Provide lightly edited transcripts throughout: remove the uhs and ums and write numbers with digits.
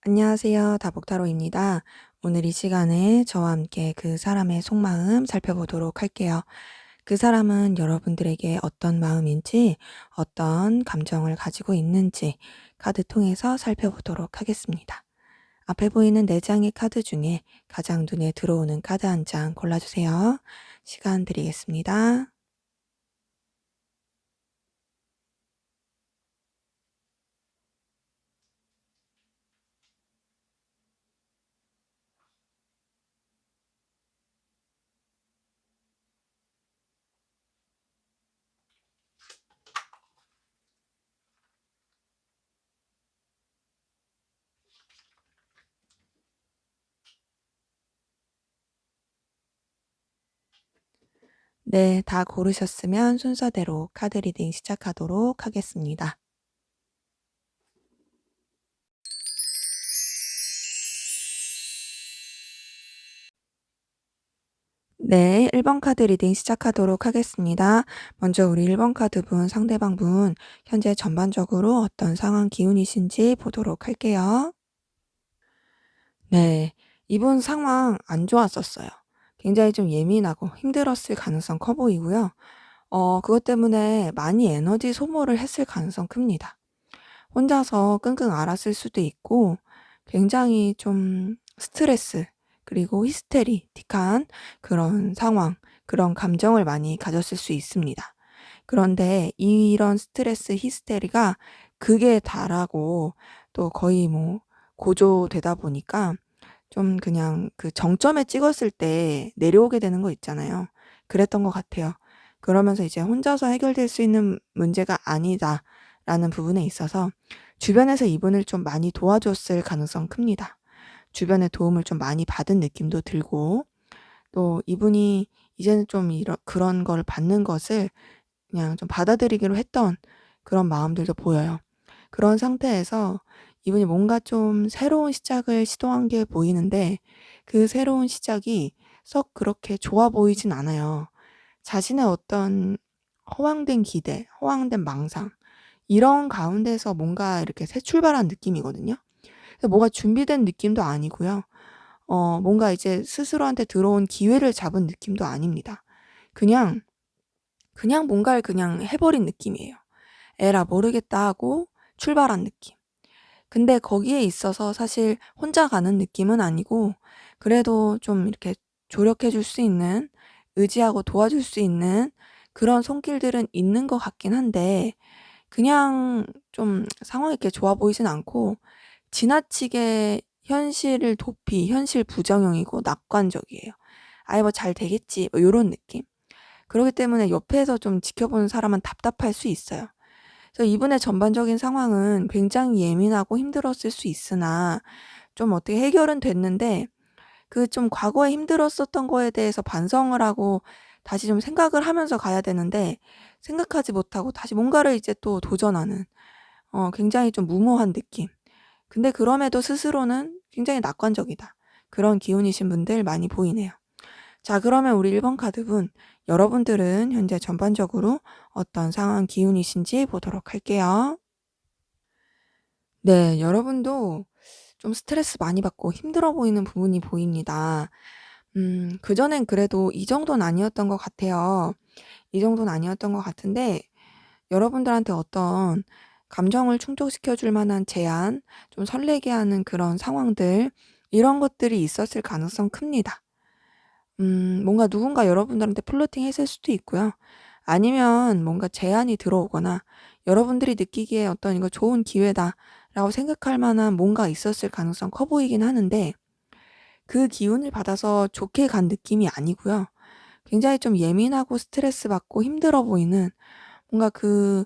안녕하세요. 다복타로입니다. 오늘 이 시간에 저와 함께 그 사람의 속마음 살펴보도록 할게요. 그 사람은 여러분들에게 어떤 마음인지, 어떤 감정을 가지고 있는지 카드 통해서 살펴보도록 하겠습니다. 앞에 보이는 4장의 카드 중에 가장 눈에 들어오는 카드 한 장 골라주세요. 시간 드리겠습니다. 네, 다 고르셨으면 순서대로 카드 리딩 시작하도록 하겠습니다. 네, 1번 카드 리딩 시작하도록 하겠습니다. 먼저 우리 1번 카드 분, 상대방 분, 현재 전반적으로 어떤 상황 기운이신지 보도록 할게요. 네, 이분 상황 안 좋았었어요. 굉장히 좀 예민하고 힘들었을 가능성 커 보이고요. 그것 때문에 많이 에너지 소모를 했을 가능성 큽니다. 혼자서 끙끙 앓았을 수도 있고 굉장히 좀 스트레스 그리고 히스테리틱한 그런 상황, 그런 감정을 많이 가졌을 수 있습니다. 그런데 이런 스트레스, 히스테리가 극에 달하고 또 거의 뭐 고조되다 보니까 좀 그냥 그 정점에 찍었을 때 내려오게 되는 거 있잖아요. 그랬던 것 같아요. 그러면서 이제 '혼자서 해결될 수 있는 문제가 아니다.'라는 부분에 있어서 주변에서 이분을 좀 많이 도와줬을 가능성 큽니다. 주변의 도움을 좀 많이 받은 느낌도 들고 또 이분이 이제는 좀 그런 걸 받는 것을 그냥 좀 받아들이기로 했던 그런 마음들도 보여요. 그런 상태에서 이분이 뭔가 좀 새로운 시작을 시도한 게 보이는데 그 새로운 시작이 썩 그렇게 좋아 보이진 않아요. 자신의 어떤 허황된 기대, 허황된 망상 이런 가운데서 뭔가 이렇게 새 출발한 느낌이거든요. 그래서 뭐가 준비된 느낌도 아니고요. 뭔가 이제 스스로한테 들어온 기회를 잡은 느낌도 아닙니다. 그냥, 그냥 뭔가를 그냥 해 버린 느낌이에요. '에라 모르겠다.' 하고 출발한 느낌. 근데 거기에 있어서 사실 혼자 가는 느낌은 아니고 그래도 좀 이렇게 조력해 줄 수 있는, 의지하고 도와줄 수 있는 그런 손길들은 있는 것 같긴 한데 그냥 좀 상황이 이렇게 좋아 보이진 않고 지나치게 현실을 도피, 현실 부정형이고 낙관적이에요. '아이 뭐 잘 되겠지.' 뭐 요런 느낌. 그러기 때문에 옆에서 좀 지켜보는 사람은 답답할 수 있어요. 그래서 이분의 전반적인 상황은 굉장히 예민하고 힘들었을 수 있으나 좀 어떻게 해결은 됐는데 그 좀 과거에 힘들었었던 거에 대해서 반성을 하고 다시 좀 생각을 하면서 가야 되는데 생각하지 못하고 다시 뭔가를 이제 또 도전하는 굉장히 좀 무모한 느낌. 근데 그럼에도 스스로는 굉장히 낙관적이다. 그런 기운이신 분들 많이 보이네요. 자, 그러면 우리 1번 카드분, 여러분들은 현재 전반적으로 어떤 상황 기운이신지 보도록 할게요. 네, 여러분도 좀 스트레스 많이 받고 힘들어 보이는 부분이 보입니다. 그전엔 그래도 이 정도는 아니었던 것 같아요. 이 정도는 아니었던 것 같은데 여러분들한테 어떤 감정을 충족시켜 줄 만한 제안, 좀 설레게 하는 그런 상황들 이런 것들이 있었을 가능성 큽니다. 뭔가 누군가 여러분들한테 플로팅 했을 수도 있고요. 아니면 뭔가 제안이 들어오거나 여러분들이 느끼기에 어떤 '이거 좋은 기회다.'라고 생각할 만한 뭔가 있었을 가능성 커 보이긴 하는데 그 기운을 받아서 좋게 간 느낌이 아니고요. 굉장히 좀 예민하고 스트레스 받고 힘들어 보이는 뭔가 그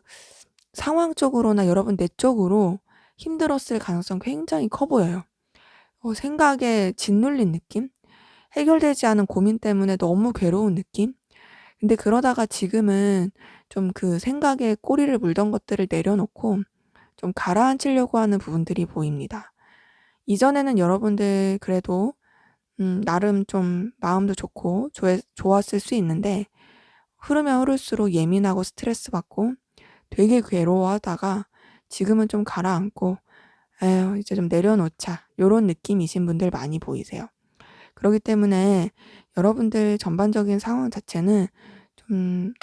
상황적으로나 여러분 내적으로 힘들었을 가능성 굉장히 커 보여요. 생각에 짓눌린 느낌? 해결되지 않은 고민 때문에 너무 괴로운 느낌? 근데 그러다가 지금은 좀 그 생각에 꼬리를 물던 것들을 내려놓고 좀 가라앉히려고 하는 부분들이 보입니다. 이전에는 여러분들 그래도 나름 좀 마음도 좋고 좋았을 수 있는데 흐르면 흐를수록 예민하고 스트레스 받고 되게 괴로워하다가 지금은 좀 가라앉고 '에휴 이제 좀 내려놓자.' 요런 느낌이신 분들 많이 보이세요. 그렇기 때문에 여러분들 전반적인 상황 자체는 좀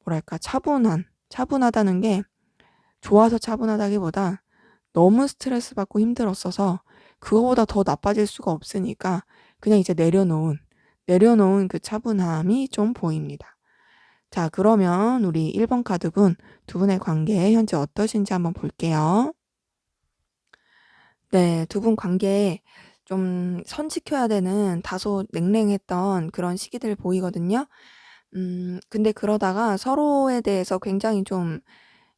뭐랄까 차분하다는 게 좋아서 차분하다기보다 너무 스트레스 받고 힘들었어서 그거보다 더 나빠질 수가 없으니까 그냥 이제 내려놓은 그 차분함이 좀 보입니다. 자, 그러면 우리 1번 카드분 두 분의 관계 현재 어떠신지 한번 볼게요. 네, 두 분 관계 좀 선 지켜야 되는 다소 냉랭했던 그런 시기들 보이거든요. 근데 그러다가 서로에 대해서 굉장히 좀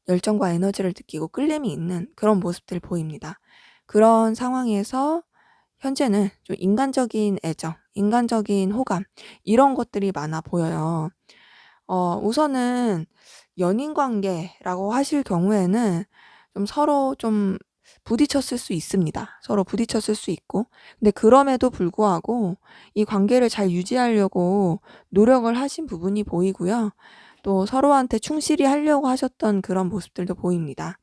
열정과 에너지를 느끼고 끌림이 있는 그런 모습들 보입니다. 그런 상황에서 현재는 좀 인간적인 애정, 인간적인 호감 이런 것들이 많아 보여요. 우선은 연인 관계라고 하실 경우에는 좀 서로 좀 부딪혔을 수 있습니다. 서로 부딪혔을 수 있고. 근데 그럼에도 불구하고 이 관계를 잘 유지하려고 노력을 하신 부분이 보이고요. 또 서로한테 충실히 하려고 하셨던 그런 모습들도 보입니다.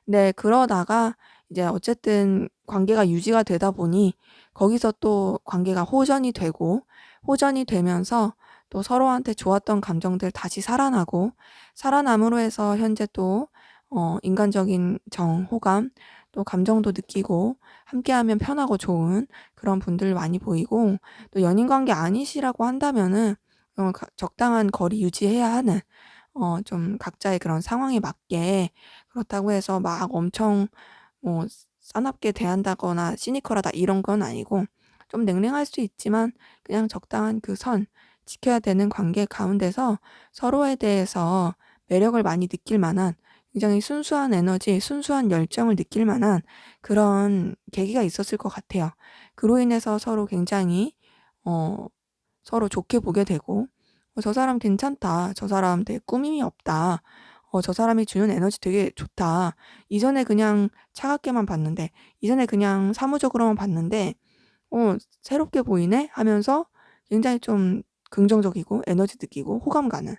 네, 그러다가 이제 어쨌든 관계가 유지가 되다 보니 거기서 또 관계가 호전이 되면서 또 서로한테 좋았던 감정들 다시 살아남으로 해서 현재 또 인간적인 호감, 또 감정도 느끼고 함께하면 편하고 좋은 그런 분들 많이 보이고, 또 연인 관계 아니시라고 한다면은 적당한 거리 유지해야 하는 좀 각자의 그런 상황에 맞게, 그렇다고 해서 막 엄청 뭐 싸납게 대한다거나 시니컬하다 이런 건 아니고 좀 냉랭할 수 있지만 그냥 적당한 그 선 지켜야 되는 관계 가운데서 서로에 대해서 매력을 많이 느낄 만한 굉장히 순수한 에너지, 순수한 열정을 느낄 만한 그런 계기가 있었을 것 같아요. 그로 인해서 서로 굉장히 서로 좋게 보게 되고, 저 사람 괜찮다. 저 사람 되게 꾸밈이 없다. 저 사람이 주는 에너지 되게 좋다. 이전에 그냥 차갑게만 봤는데, 이전에 그냥 사무적으로만 봤는데, 새롭게 보이네? 하면서 굉장히 좀 긍정적이고 에너지 느끼고 호감 가는.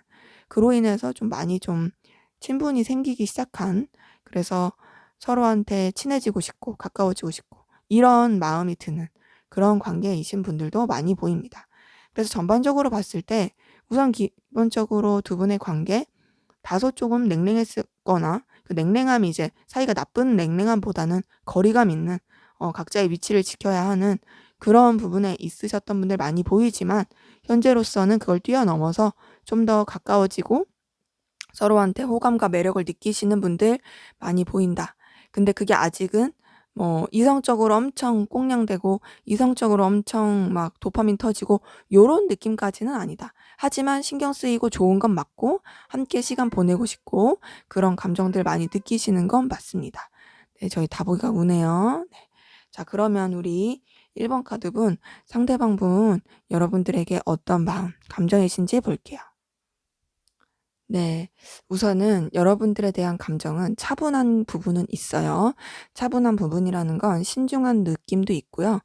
그로 인해서 좀 많이 좀 친분이 생기기 시작한, 그래서 서로한테 친해지고 싶고 가까워지고 싶고 이런 마음이 드는 그런 관계이신 분들도 많이 보입니다. 그래서 전반적으로 봤을 때 우선 기본적으로 두 분의 관계 다소 조금 냉랭했거나 그 냉랭함이 이제 사이가 나쁜 냉랭함보다는 거리감 있는 각자의 위치를 지켜야 하는 그런 부분에 있으셨던 분들 많이 보이지만, 현재로서는 그걸 뛰어넘어서 좀 더 가까워지고 서로한테 호감과 매력을 느끼시는 분들 많이 보인다. 근데 그게 아직은 뭐 이성적으로 엄청 꽁냥대고 이성적으로 엄청 막 도파민 터지고 요런 느낌까지는 아니다. 하지만 신경 쓰이고 좋은 건 맞고 함께 시간 보내고 싶고 그런 감정들 많이 느끼시는 건 맞습니다. 네, 저희 다보기가 우네요. 네. 자, 그러면 우리 1번 카드분 상대방분 여러분들에게 어떤 마음, 감정이신지 볼게요. 네. 우선은 여러분들에 대한 감정은 차분한 부분은 있어요. 차분한 부분이라는 건 신중한 느낌도 있고요.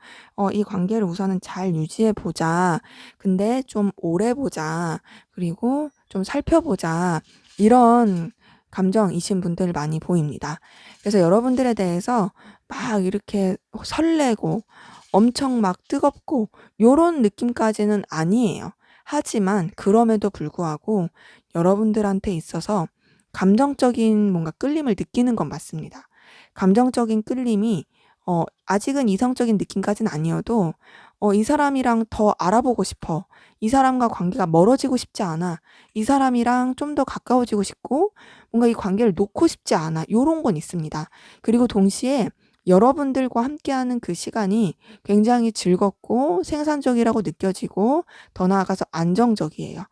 이 관계를 우선은 잘 유지해 보자. 근데 좀 오래 보자. 그리고 좀 살펴보자. 이런 감정이신 분들 많이 보입니다. 그래서 여러분들에 대해서 막 이렇게 설레고 엄청 막 뜨겁고 요런 느낌까지는 아니에요. 하지만 그럼에도 불구하고 여러분들한테 있어서 감정적인 뭔가 끌림을 느끼는 건 맞습니다. 감정적인 끌림이 아직은 이성적인 느낌까지는 아니어도 이 사람이랑 더 알아보고 싶어. 이 사람과 관계가 멀어지고 싶지 않아. 이 사람이랑 좀 더 가까워지고 싶고 뭔가 이 관계를 놓고 싶지 않아. 요런 건 있습니다. 그리고 동시에 여러분들과 함께하는 그 시간이 굉장히 즐겁고 생산적이라고 느껴지고 더 나아가서 안정적이에요.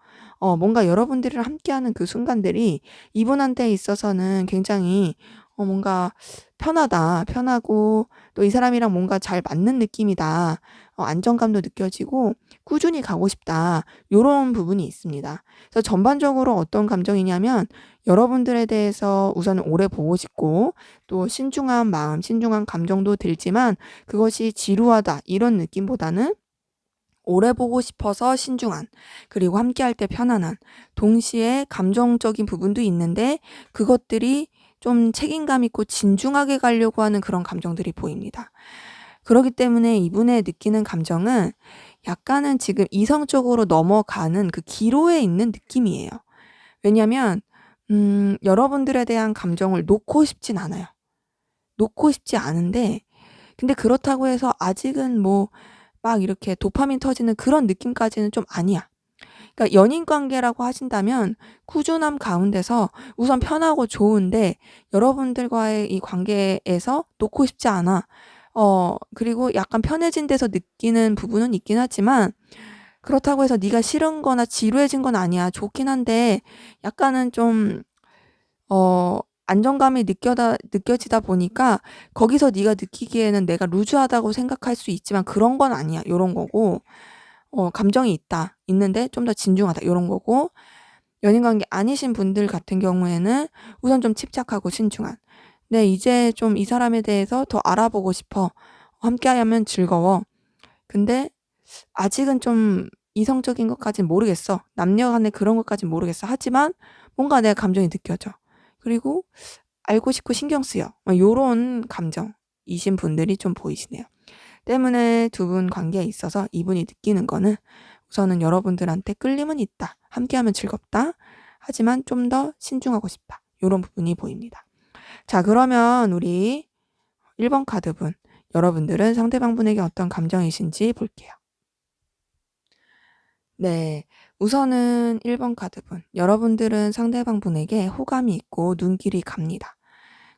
뭔가 여러분들이랑 함께하는 그 순간들이 이분한테 있어서는 굉장히 뭔가 편하고 또 이 사람이랑 뭔가 잘 맞는 느낌이다. 안정감도 느껴지고 꾸준히 가고 싶다. 요런 부분이 있습니다. 그래서 전반적으로 어떤 감정이냐면 여러분들에 대해서 우선 오래 보고 싶고 또 신중한 마음, 신중한 감정도 들지만 그것이 지루하다 이런 느낌보다는 오래 보고 싶어서 신중한, 그리고 함께할 때 편안한, 동시에 감정적인 부분도 있는데 그것들이 좀 책임감 있고 진중하게 가려고 하는 그런 감정들이 보입니다. 그러기 때문에 이분의 느끼는 감정은 약간은 지금 이성적으로 넘어가는 그 기로에 있는 느낌이에요. 왜냐면 여러분들에 대한 감정을 놓고 싶진 않아요. 놓고 싶지 않은데, 근데 그렇다고 해서 아직은 뭐 막 이렇게 도파민 터지는 그런 느낌까지는 좀 아니야. 그러니까 연인 관계라고 하신다면 꾸준함 가운데서 우선 편하고 좋은데, 여러분들과의 이 관계에서 놓고 싶지 않아. 그리고 약간 편해진 데서 느끼는 부분은 있긴 하지만, 그렇다고 해서 네가 싫은 거나 지루해진 건 아니야. 좋긴 한데 약간은 좀 안정감이 느껴지다 보니까 거기서 네가 느끼기에는 내가 루즈하다고 생각할 수 있지만 그런 건 아니야. 요런 거고, 감정이 있다. 있는데 좀 더 진중하다. 요런 거고, 연인 관계 아니신 분들 같은 경우에는 우선 좀 침착하고 신중한. 네, 이제 좀 이 사람에 대해서 더 알아보고 싶어. 함께하면 즐거워. 근데 아직은 좀 이성적인 것까진 모르겠어. 남녀 간의 그런 것까진 모르겠어. 하지만 뭔가 내 감정이 느껴져. 그리고 알고 싶고 신경 쓰여. 요런 감정이신 분들이 좀 보이시네요. 때문에 두 분 관계에 있어서 이분이 느끼는 거는 우선은 여러분들한테 끌림은 있다. 함께하면 즐겁다. 하지만 좀 더 신중하고 싶다. 요런 부분이 보입니다. 자, 그러면 우리 1번 카드분, 여러분들은 상대방분에게 어떤 감정이신지 볼게요. 네, 우선은 1번 카드분, 여러분들은 상대방분에게 호감이 있고 눈길이 갑니다.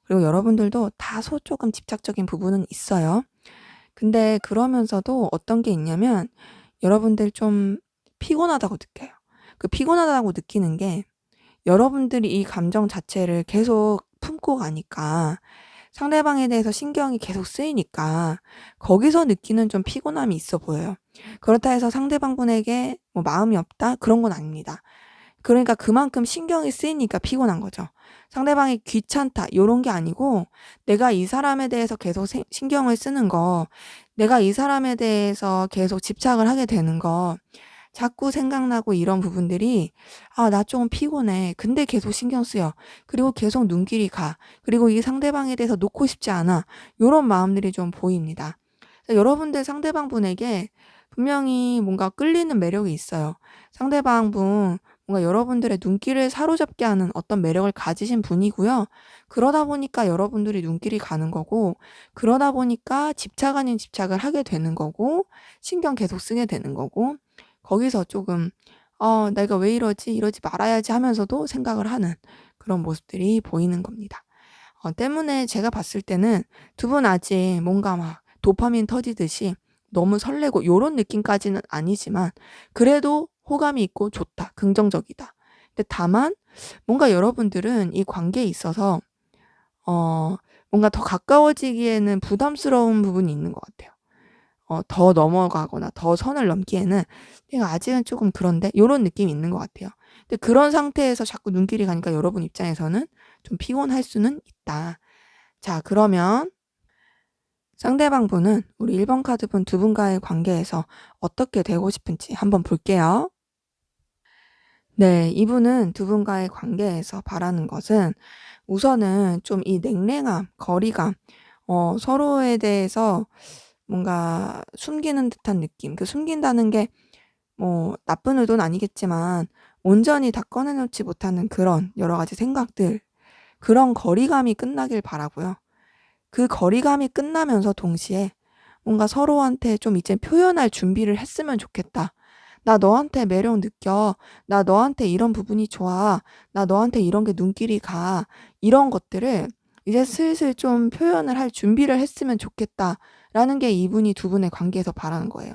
그리고 여러분들도 다소 조금 집착적인 부분은 있어요. 근데 그러면서도 어떤 게 있냐면, 여러분들 좀 피곤하다고 느껴요. 그 피곤하다고 느끼는 게, 여러분들이 이 감정 자체를 계속 품고 가니까, 상대방에 대해서 신경이 계속 쓰이니까 거기서 느끼는 좀 피곤함이 있어 보여요. 그렇다 해서 상대방분에게 뭐 마음이 없다? 그런 건 아닙니다. 그러니까 그만큼 신경이 쓰이니까 피곤한 거죠. 상대방이 귀찮다 요런 게 아니고, 내가 이 사람에 대해서 계속 신경을 쓰는 거, 내가 이 사람에 대해서 계속 집착을 하게 되는 거, 자꾸 생각나고 이런 부분들이, 아, 나 좀 피곤해. 근데 계속 신경 쓰여. 그리고 계속 눈길이 가. 그리고 이 상대방에 대해서 놓고 싶지 않아. 요런 마음들이 좀 보입니다. 여러분들 상대방분에게 분명히 뭔가 끌리는 매력이 있어요. 상대방분 뭔가 여러분들의 눈길을 사로잡게 하는 어떤 매력을 가지신 분이고요. 그러다 보니까 여러분들이 눈길이 가는 거고, 그러다 보니까 집착 아닌 집착을 하게 되는 거고, 신경 계속 쓰게 되는 거고, 거기서 조금 내가 왜 이러지? 이러지 말아야지 하면서도 생각을 하는 그런 모습들이 보이는 겁니다. 때문에 제가 봤을 때는 두 분 아직 뭔가 막 도파민 터지듯이 너무 설레고 요런 느낌까지는 아니지만, 그래도 호감이 있고 좋다. 긍정적이다. 근데 다만 뭔가 여러분들은 이 관계에 있어서 뭔가 더 가까워지기에는 부담스러운 부분이 있는 것 같아요. 더 넘어가거나 더 선을 넘기에는 내가 아직은 조금 그런데 요런 느낌이 있는 것 같아요. 근데 그런 상태에서 자꾸 눈길이 가니까 여러분 입장에서는 좀 피곤할 수는 있다. 자, 그러면 상대방분은 우리 1번 카드분 두 분과의 관계에서 어떻게 되고 싶은지 한번 볼게요. 네, 이분은 두 분과의 관계에서 바라는 것은 우선은 좀 이 냉랭함, 거리감, 서로에 대해서 뭔가 숨기는 듯한 느낌. 그 숨긴다는 게 뭐 나쁜 의도는 아니겠지만 온전히 다 꺼내놓지 못하는 그런 여러 가지 생각들, 그런 거리감이 끝나길 바라고요. 그 거리감이 끝나면서 동시에 뭔가 서로한테 좀 이제 표현할 준비를 했으면 좋겠다. 나 너한테 매력 느껴. 나 너한테 이런 부분이 좋아. 나 너한테 이런 게 눈길이 가. 이런 것들을 이제 슬슬 좀 표현을 할 준비를 했으면 좋겠다라는 게 이분이 두 분의 관계에서 바라는 거예요.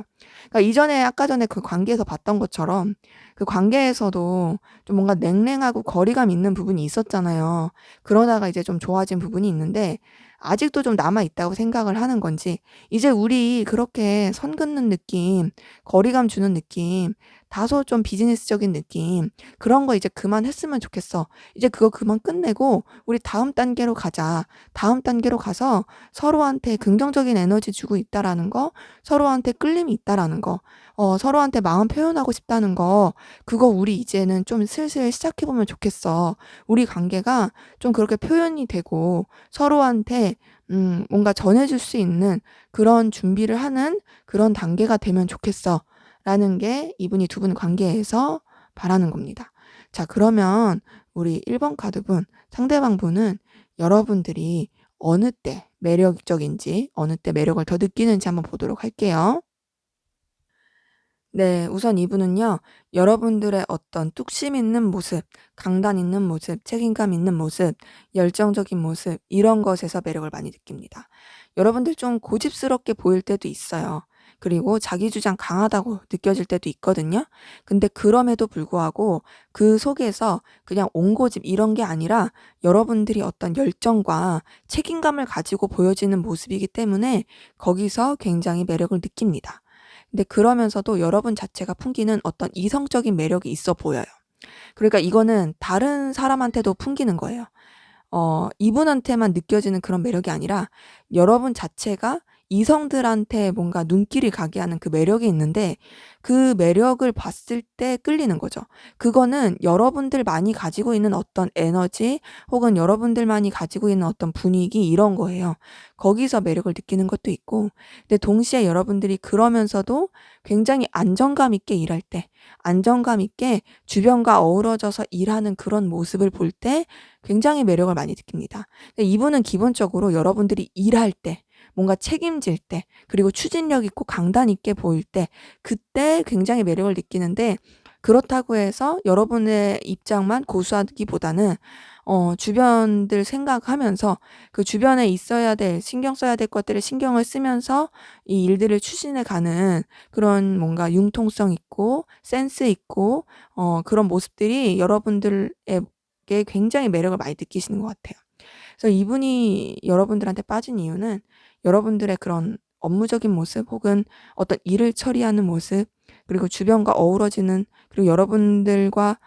그러니까 이전에 아까 전에 그 관계에서 봤던 것처럼 그 관계에서도 좀 뭔가 냉랭하고 거리감 있는 부분이 있었잖아요. 그러다가 이제 좀 좋아진 부분이 있는데 아직도 좀 남아 있다고 생각을 하는 건지, 이제 우리 그렇게 선 긋는 느낌, 거리감 주는 느낌 다소 좀 비즈니스적인 느낌, 그런 거 이제 그만했으면 좋겠어. 이제 그거 그만 끝내고 우리 다음 단계로 가자. 다음 단계로 가서 서로한테 긍정적인 에너지 주고 있다라는 거, 서로한테 끌림이 있다라는 거, 서로한테 마음 표현하고 싶다는 거, 그거 우리 이제는 좀 슬슬 시작해 보면 좋겠어. 우리 관계가 좀 그렇게 표현이 되고 서로한테 뭔가 전해줄 수 있는 그런 준비를 하는 그런 단계가 되면 좋겠어. 라는 게 이분이 두 분 관계에서 바라는 겁니다. 자, 그러면 우리 1번 카드분, 상대방 분은 여러분들이 어느 때 매력적인지, 어느 때 매력을 더 느끼는지 한번 보도록 할게요. 네, 우선 이분은요, 여러분들의 어떤 뚝심 있는 모습, 강단 있는 모습, 책임감 있는 모습, 열정적인 모습, 이런 것에서 매력을 많이 느낍니다. 여러분들 좀 고집스럽게 보일 때도 있어요. 그리고 자기 주장 강하다고 느껴질 때도 있거든요. 근데 그럼에도 불구하고 그 속에서 그냥 옹고집 이런 게 아니라 여러분들이 어떤 열정과 책임감을 가지고 보여지는 모습이기 때문에 거기서 굉장히 매력을 느낍니다. 근데 그러면서도 여러분 자체가 풍기는 어떤 이성적인 매력이 있어 보여요. 그러니까 이거는 다른 사람한테도 풍기는 거예요. 이분한테만 느껴지는 그런 매력이 아니라 여러분 자체가 이성들한테 뭔가 눈길이 가게 하는 그 매력이 있는데 그 매력을 봤을 때 끌리는 거죠. 그거는 여러분들 많이 가지고 있는 어떤 에너지 혹은 여러분들만이 가지고 있는 어떤 분위기 이런 거예요. 거기서 매력을 느끼는 것도 있고 근데 동시에 여러분들이 그러면서도 굉장히 안정감 있게 일할 때 안정감 있게 주변과 어우러져서 일하는 그런 모습을 볼 때 굉장히 매력을 많이 느낍니다. 근데 이분은 기본적으로 여러분들이 일할 때, 뭔가 책임질 때, 그리고 추진력 있고 강단 있게 보일 때, 그때 굉장히 매력을 느끼는데, 그렇다고 해서 여러분의 입장만 고수하기보다는 주변들 생각하면서 그 주변에 있어야 될, 신경 써야 될 것들을 신경을 쓰면서 이 일들을 추진해 가는 그런 뭔가 융통성 있고 센스 있고 그런 모습들이 여러분들의 게 굉장히 매력을 많이 느끼시는 것 같아요. 그래서 이분이 여러분들한테 빠진 이유는 여러분들의 그런 업무적인 모습 혹은 어떤 일을 처리하는 모습 그리고 주변과 어우러지는 그리고 여러분들과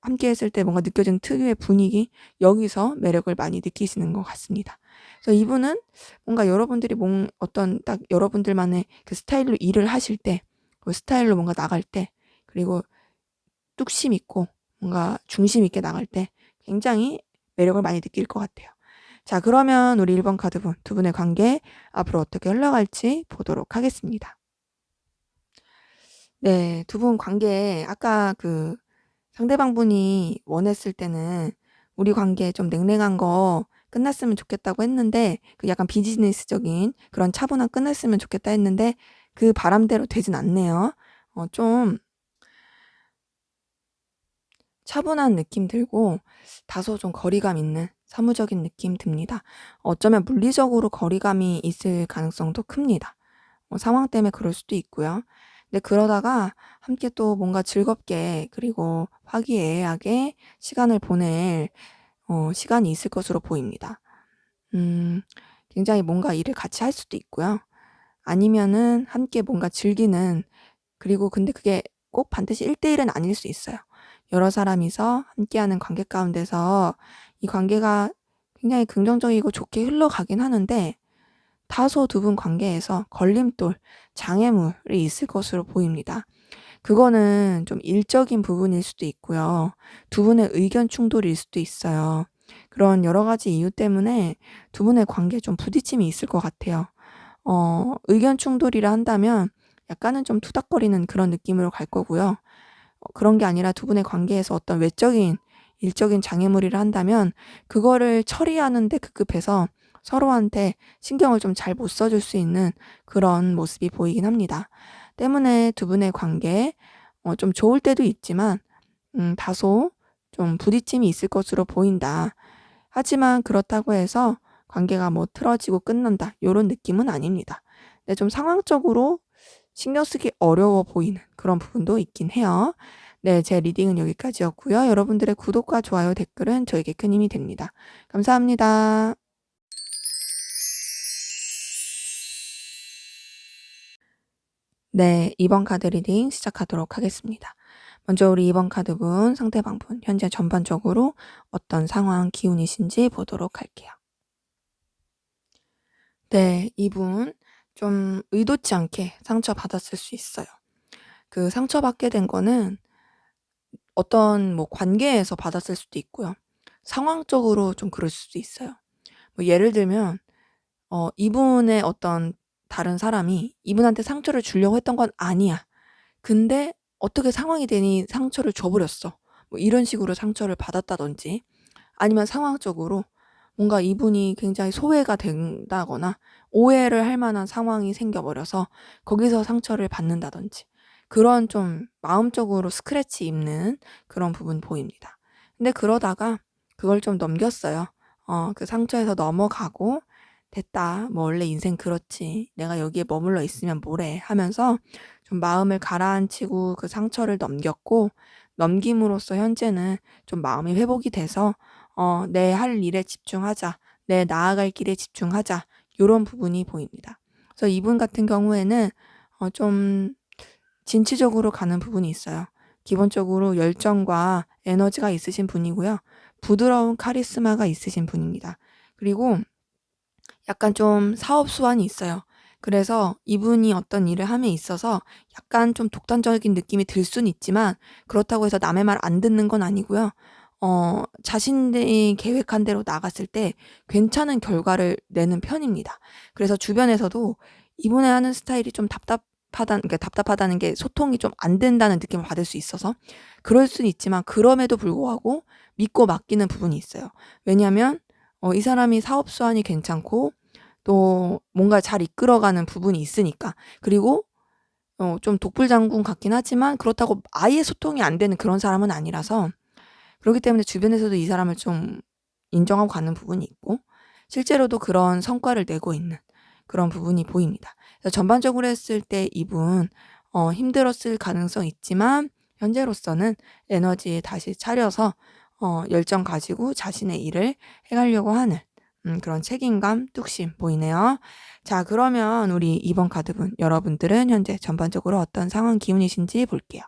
함께 했을 때 뭔가 느껴지는 특유의 분위기 여기서 매력을 많이 느끼시는 것 같습니다. 그래서 이분은 뭔가 여러분들이 어떤 딱 여러분들만의 그 스타일로 일을 하실 때 그 스타일로 뭔가 나갈 때 그리고 뚝심 있고 뭔가 중심 있게 나갈 때 굉장히 매력을 많이 느낄 것 같아요. 자, 그러면 우리 1번 카드분 두 분의 관계 앞으로 어떻게 흘러갈지 보도록 하겠습니다. 네, 두 분 관계 아까 그 상대방 분이 원했을 때는 우리 관계 좀 냉랭한 거 끝났으면 좋겠다고 했는데 그 약간 비즈니스적인 그런 차분한 끝났으면 좋겠다 했는데 그 바람대로 되진 않네요. 좀 차분한 느낌 들고 다소 좀 거리감 있는 사무적인 느낌 듭니다. 어쩌면 물리적으로 거리감이 있을 가능성도 큽니다. 상황 때문에 그럴 수도 있고요. 근데 그러다가 함께 또 뭔가 즐겁게 그리고 화기애애하게 시간을 보낼 시간이 있을 것으로 보입니다. 음, 굉장히 뭔가 일을 같이 할 수도 있고요. 아니면은 함께 뭔가 즐기는 그리고 근데 그게 꼭 반드시 1대1은 아닐 수 있어요. 여러 사람이서 함께하는 관계 가운데서 이 관계가 굉장히 긍정적이고 좋게 흘러가긴 하는데 다소 두 분 관계에서 걸림돌, 장애물이 있을 것으로 보입니다. 그거는 좀 일적인 부분일 수도 있고요. 두 분의 의견 충돌일 수도 있어요. 그런 여러 가지 이유 때문에 두 분의 관계에 좀 부딪힘이 있을 것 같아요. 의견 충돌이라 한다면 약간은 좀 투닥거리는 그런 느낌으로 갈 거고요. 그런 게 아니라 두 분의 관계에서 어떤 외적인 일적인 장애물이라 한다면 그거를 처리하는 데 급급해서 서로한테 신경을 좀 잘 못 써줄 수 있는 그런 모습이 보이긴 합니다. 때문에 두 분의 관계 좀 좋을 때도 있지만 다소 좀 부딪힘이 있을 것으로 보인다. 하지만 그렇다고 해서 관계가 뭐 틀어지고 끝난다. 요런 느낌은 아닙니다. 근데 좀 상황적으로 신경 쓰기 어려워 보이는 그런 부분도 있긴 해요. 네, 제 리딩은 여기까지였고요. 여러분들의 구독과 좋아요, 댓글은 저에게 큰 힘이 됩니다. 감사합니다. 네, 2번 카드 리딩 시작하도록 하겠습니다. 먼저 우리 2번 카드분, 상대방분, 현재 전반적으로 어떤 상황, 기운이신지 보도록 할게요. 네, 이분 좀 의도치 않게 상처받았을 수 있어요. 그 상처받게 된 거는 어떤 뭐 관계에서 받았을 수도 있고요. 상황적으로 좀 그럴 수도 있어요. 뭐 예를 들면 이분의 어떤 다른 사람이 이분한테 상처를 주려고 했던 건 아니야. 근데 어떻게 상황이 되니 상처를 줘 버렸어. 뭐 이런 식으로 상처를 받았다든지, 아니면 상황적으로 뭔가 이분이 굉장히 소외가 된다거나 오해를 할 만한 상황이 생겨 버려서 거기서 상처를 받는다든지, 그런 좀 마음적으로 스크래치 입는 그런 부분 보입니다. 근데 그러다가 그걸 좀 넘겼어요. 그 상처에서 넘어가고 '됐다. 뭐 원래 인생 그렇지. 내가 여기에 머물러 있으면 뭐래.' 하면서 좀 마음을 가라앉히고 그 상처를 넘겼고, 넘김으로써 현재는 좀 마음이 회복이 돼서 '내 할 일에 집중하자. 내 나아갈 길에 집중하자.' 요런 부분이 보입니다. 그래서 이분 같은 경우에는 좀 진취적으로 가는 부분이 있어요. 기본적으로 열정과 에너지가 있으신 분이고요. 부드러운 카리스마가 있으신 분입니다. 그리고 약간 좀 사업 수완이 있어요. 그래서 이분이 어떤 일을 함에 있어서 약간 좀 독단적인 느낌이 들 수는 있지만, 그렇다고 해서 남의 말 안 듣는 건 아니고요. 자신이 계획한 대로 나갔을 때 괜찮은 결과를 내는 편입니다. 그래서 주변에서도 이분의 하는 스타일이 좀 그러니까 답답하다는 게 소통이 좀 안 된다는 느낌을 받을 수 있어서 그럴 수는 있지만, 그럼에도 불구하고 믿고 맡기는 부분이 있어요. 왜냐하면 이 사람이 사업 수완이 괜찮고 또 뭔가 잘 이끌어가는 부분이 있으니까. 그리고 좀 독불장군 같긴 하지만 그렇다고 아예 소통이 안 되는 그런 사람은 아니라서, 그렇기 때문에 주변에서도 이 사람을 좀 인정하고 가는 부분이 있고, 실제로도 그런 성과를 내고 있는 그런 부분이 보입니다. 그래서 전반적으로 했을 때 이분 힘들었을 가능성이 있지만, 현재로서는 에너지 다시 차려서 열정 가지고 자신의 일을 해 가려고 하는 그런 책임감, 뚝심 보이네요. 자, 그러면 우리 2번 카드분, 여러분들은 현재 전반적으로 어떤 상황 기운이신지 볼게요.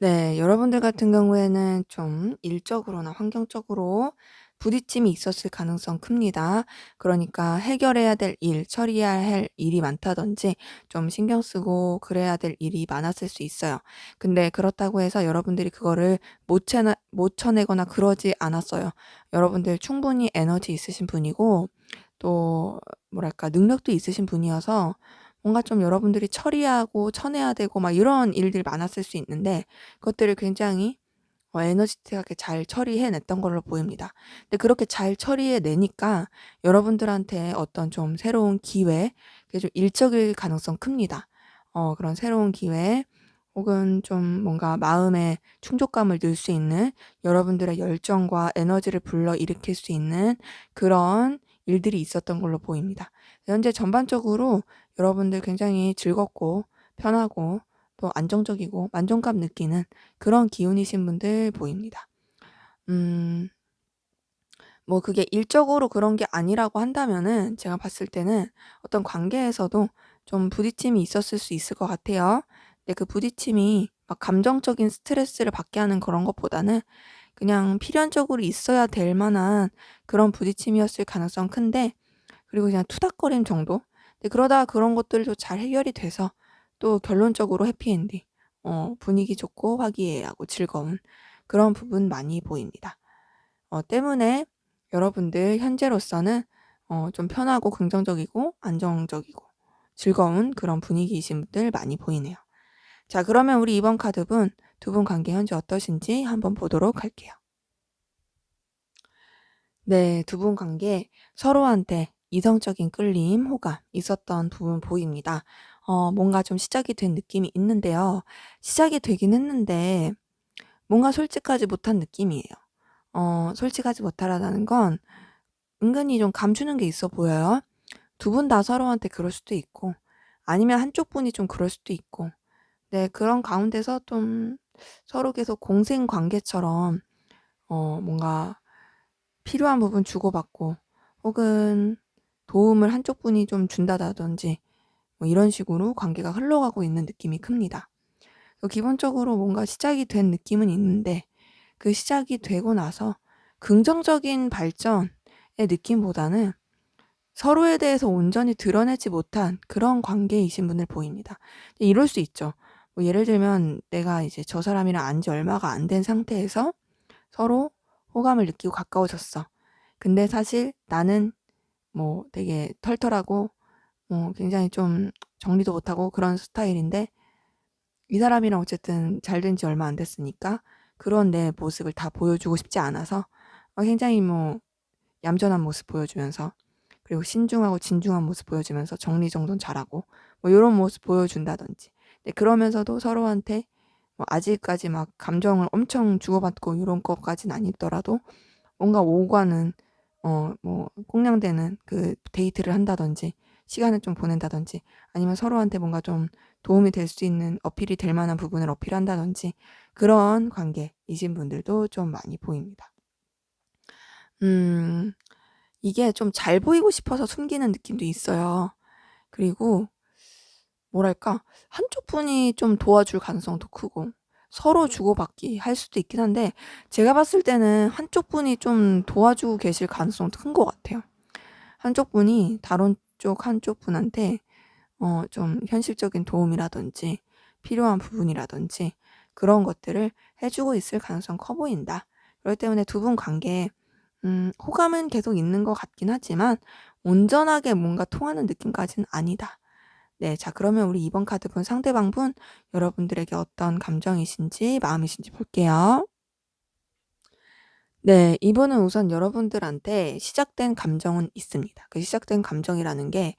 네. 여러분들 같은 경우에는 좀 일적으로나 환경적으로 부딪힘이 있었을 가능성 큽니다. 그러니까 해결해야 될 일, 처리해야 할 일이 많다든지 좀 신경 쓰고 그래야 될 일이 많았을 수 있어요. 근데 그렇다고 해서 여러분들이 그거를 못 쳐내거나 그러지 않았어요. 여러분들 충분히 에너지 있으신 분이고, 또 뭐랄까 능력도 있으신 분이어서 뭔가 좀 여러분들이 처리하고 쳐내야 되고 막 이런 일들이 많았을 수 있는데, 그것들을 굉장히 에너지틱하게 잘 처리해 냈던 걸로 보입니다. 근데 그렇게 잘 처리해 내니까 여러분들한테 어떤 좀 새로운 기회, 그게 좀 일적일 가능성 큽니다. 그런 새로운 기회, 혹은 좀 뭔가 마음에 충족감을 늘 수 있는, 여러분들의 열정과 에너지를 불러일으킬 수 있는 그런 일들이 있었던 걸로 보입니다. 현재 전반적으로 여러분들 굉장히 즐겁고 편하고 또 안정적이고 만족감 느끼는 그런 기운이신 분들 보입니다. 음 뭐 그게 일적으로 그런 게 아니라고 한다면은 제가 봤을 때는 어떤 관계에서도 좀 부딪힘이 있었을 수 있을 것 같아요. 근데 그 부딪힘이 막 감정적인 스트레스를 받게 하는 그런 것보다는 그냥 필연적으로 있어야 될 만한 그런 부딪힘이었을 가능성 큰데, 그리고 그냥 투닥거림 정도? 근데 그러다가 그런 것들도 잘 해결이 돼서 또 결론적으로 해피엔딩, 분위기 좋고 화기애애하고 즐거운 그런 부분 많이 보입니다. 때문에 여러분들 현재로서는 좀 편하고 긍정적이고 안정적이고 즐거운 그런 분위기이신 분들 많이 보이네요. 자, 그러면 우리 이번 카드분, 두 분 관계 현재 어떠신지 한번 보도록 할게요. 네, 두 분 관계 서로한테 이성적인 끌림, 호감 있었던 부분 보입니다. 뭔가 좀 시작이 된 느낌이 있는데요. 시작이 되긴 했는데 뭔가 솔직하지 못한 느낌이에요. 솔직하지 못하다는 건 은근히 좀 감추는 게 있어 보여요. 두 분 다 서로한테 그럴 수도 있고, 아니면 한쪽 분이 좀 그럴 수도 있고. 네, 그런 가운데서 좀 서로 계속 공생 관계처럼 뭔가 필요한 부분 주고받고, 혹은 도움을 한쪽 분이 좀 준다든지 뭐 이런 식으로 관계가 흘러가고 있는 느낌이 큽니다. 기본적으로 뭔가 시작이 된 느낌은 있는데 그 시작이 되고 나서 긍정적인 발전의 느낌보다는 서로에 대해서 온전히 드러내지 못한 그런 관계이신 분을 보입니다. 이럴 수 있죠. 뭐 예를 들면 내가 이제 저 사람이랑 안지 얼마가 안 된 상태에서 서로 호감을 느끼고 가까워졌어. 근데 사실 나는 뭐 되게 털털하고 굉장히 좀 정리도 못하고 그런 스타일인데 이 사람이랑 어쨌든 잘 된 지 얼마 안 됐으니까 그런 내 모습을 다 보여주고 싶지 않아서 굉장히 뭐 얌전한 모습 보여주면서 그리고 신중하고 진중한 모습 보여주면서 정리정돈 잘하고 뭐 요런 모습 보여준다든지. 근데 그러면서도 서로한테 뭐 아직까지 막 감정을 엄청 주고받고 요런 것까진 아니더라도 뭔가 오가는 뭐 꽁냥대는 그 데이트를 한다든지 시간을 좀 보낸다든지 아니면 서로한테 뭔가 좀 도움이 될 수 있는 어필이 될 만한 부분을 어필한다든지 그런 관계이신 분들도 좀 많이 보입니다. 이게 좀 잘 보이고 싶어서 숨기는 느낌도 있어요. 그리고 뭐랄까 한쪽 분이 좀 도와줄 가능성도 크고 서로 주고받기 할 수도 있긴 한데 제가 봤을 때는 한쪽 분이 좀 도와주고 계실 가능성도 큰 것 같아요. 한쪽 분이 다른 쪽 한쪽 분한테 좀 현실적인 도움이라든지 필요한 부분이라든지 그런 것들을 해주고 있을 가능성 커 보인다. 그렇기 때문에 두 분 관계에 호감은 계속 있는 것 같긴 하지만 온전하게 뭔가 통하는 느낌까지는 아니다. 네, 자 그러면 우리 이번 카드분 상대방분 여러분들에게 어떤 감정이신지 마음이신지 볼게요. 네, 이분은 우선 여러분들한테 시작된 감정은 있습니다. 그 시작된 감정이라는 게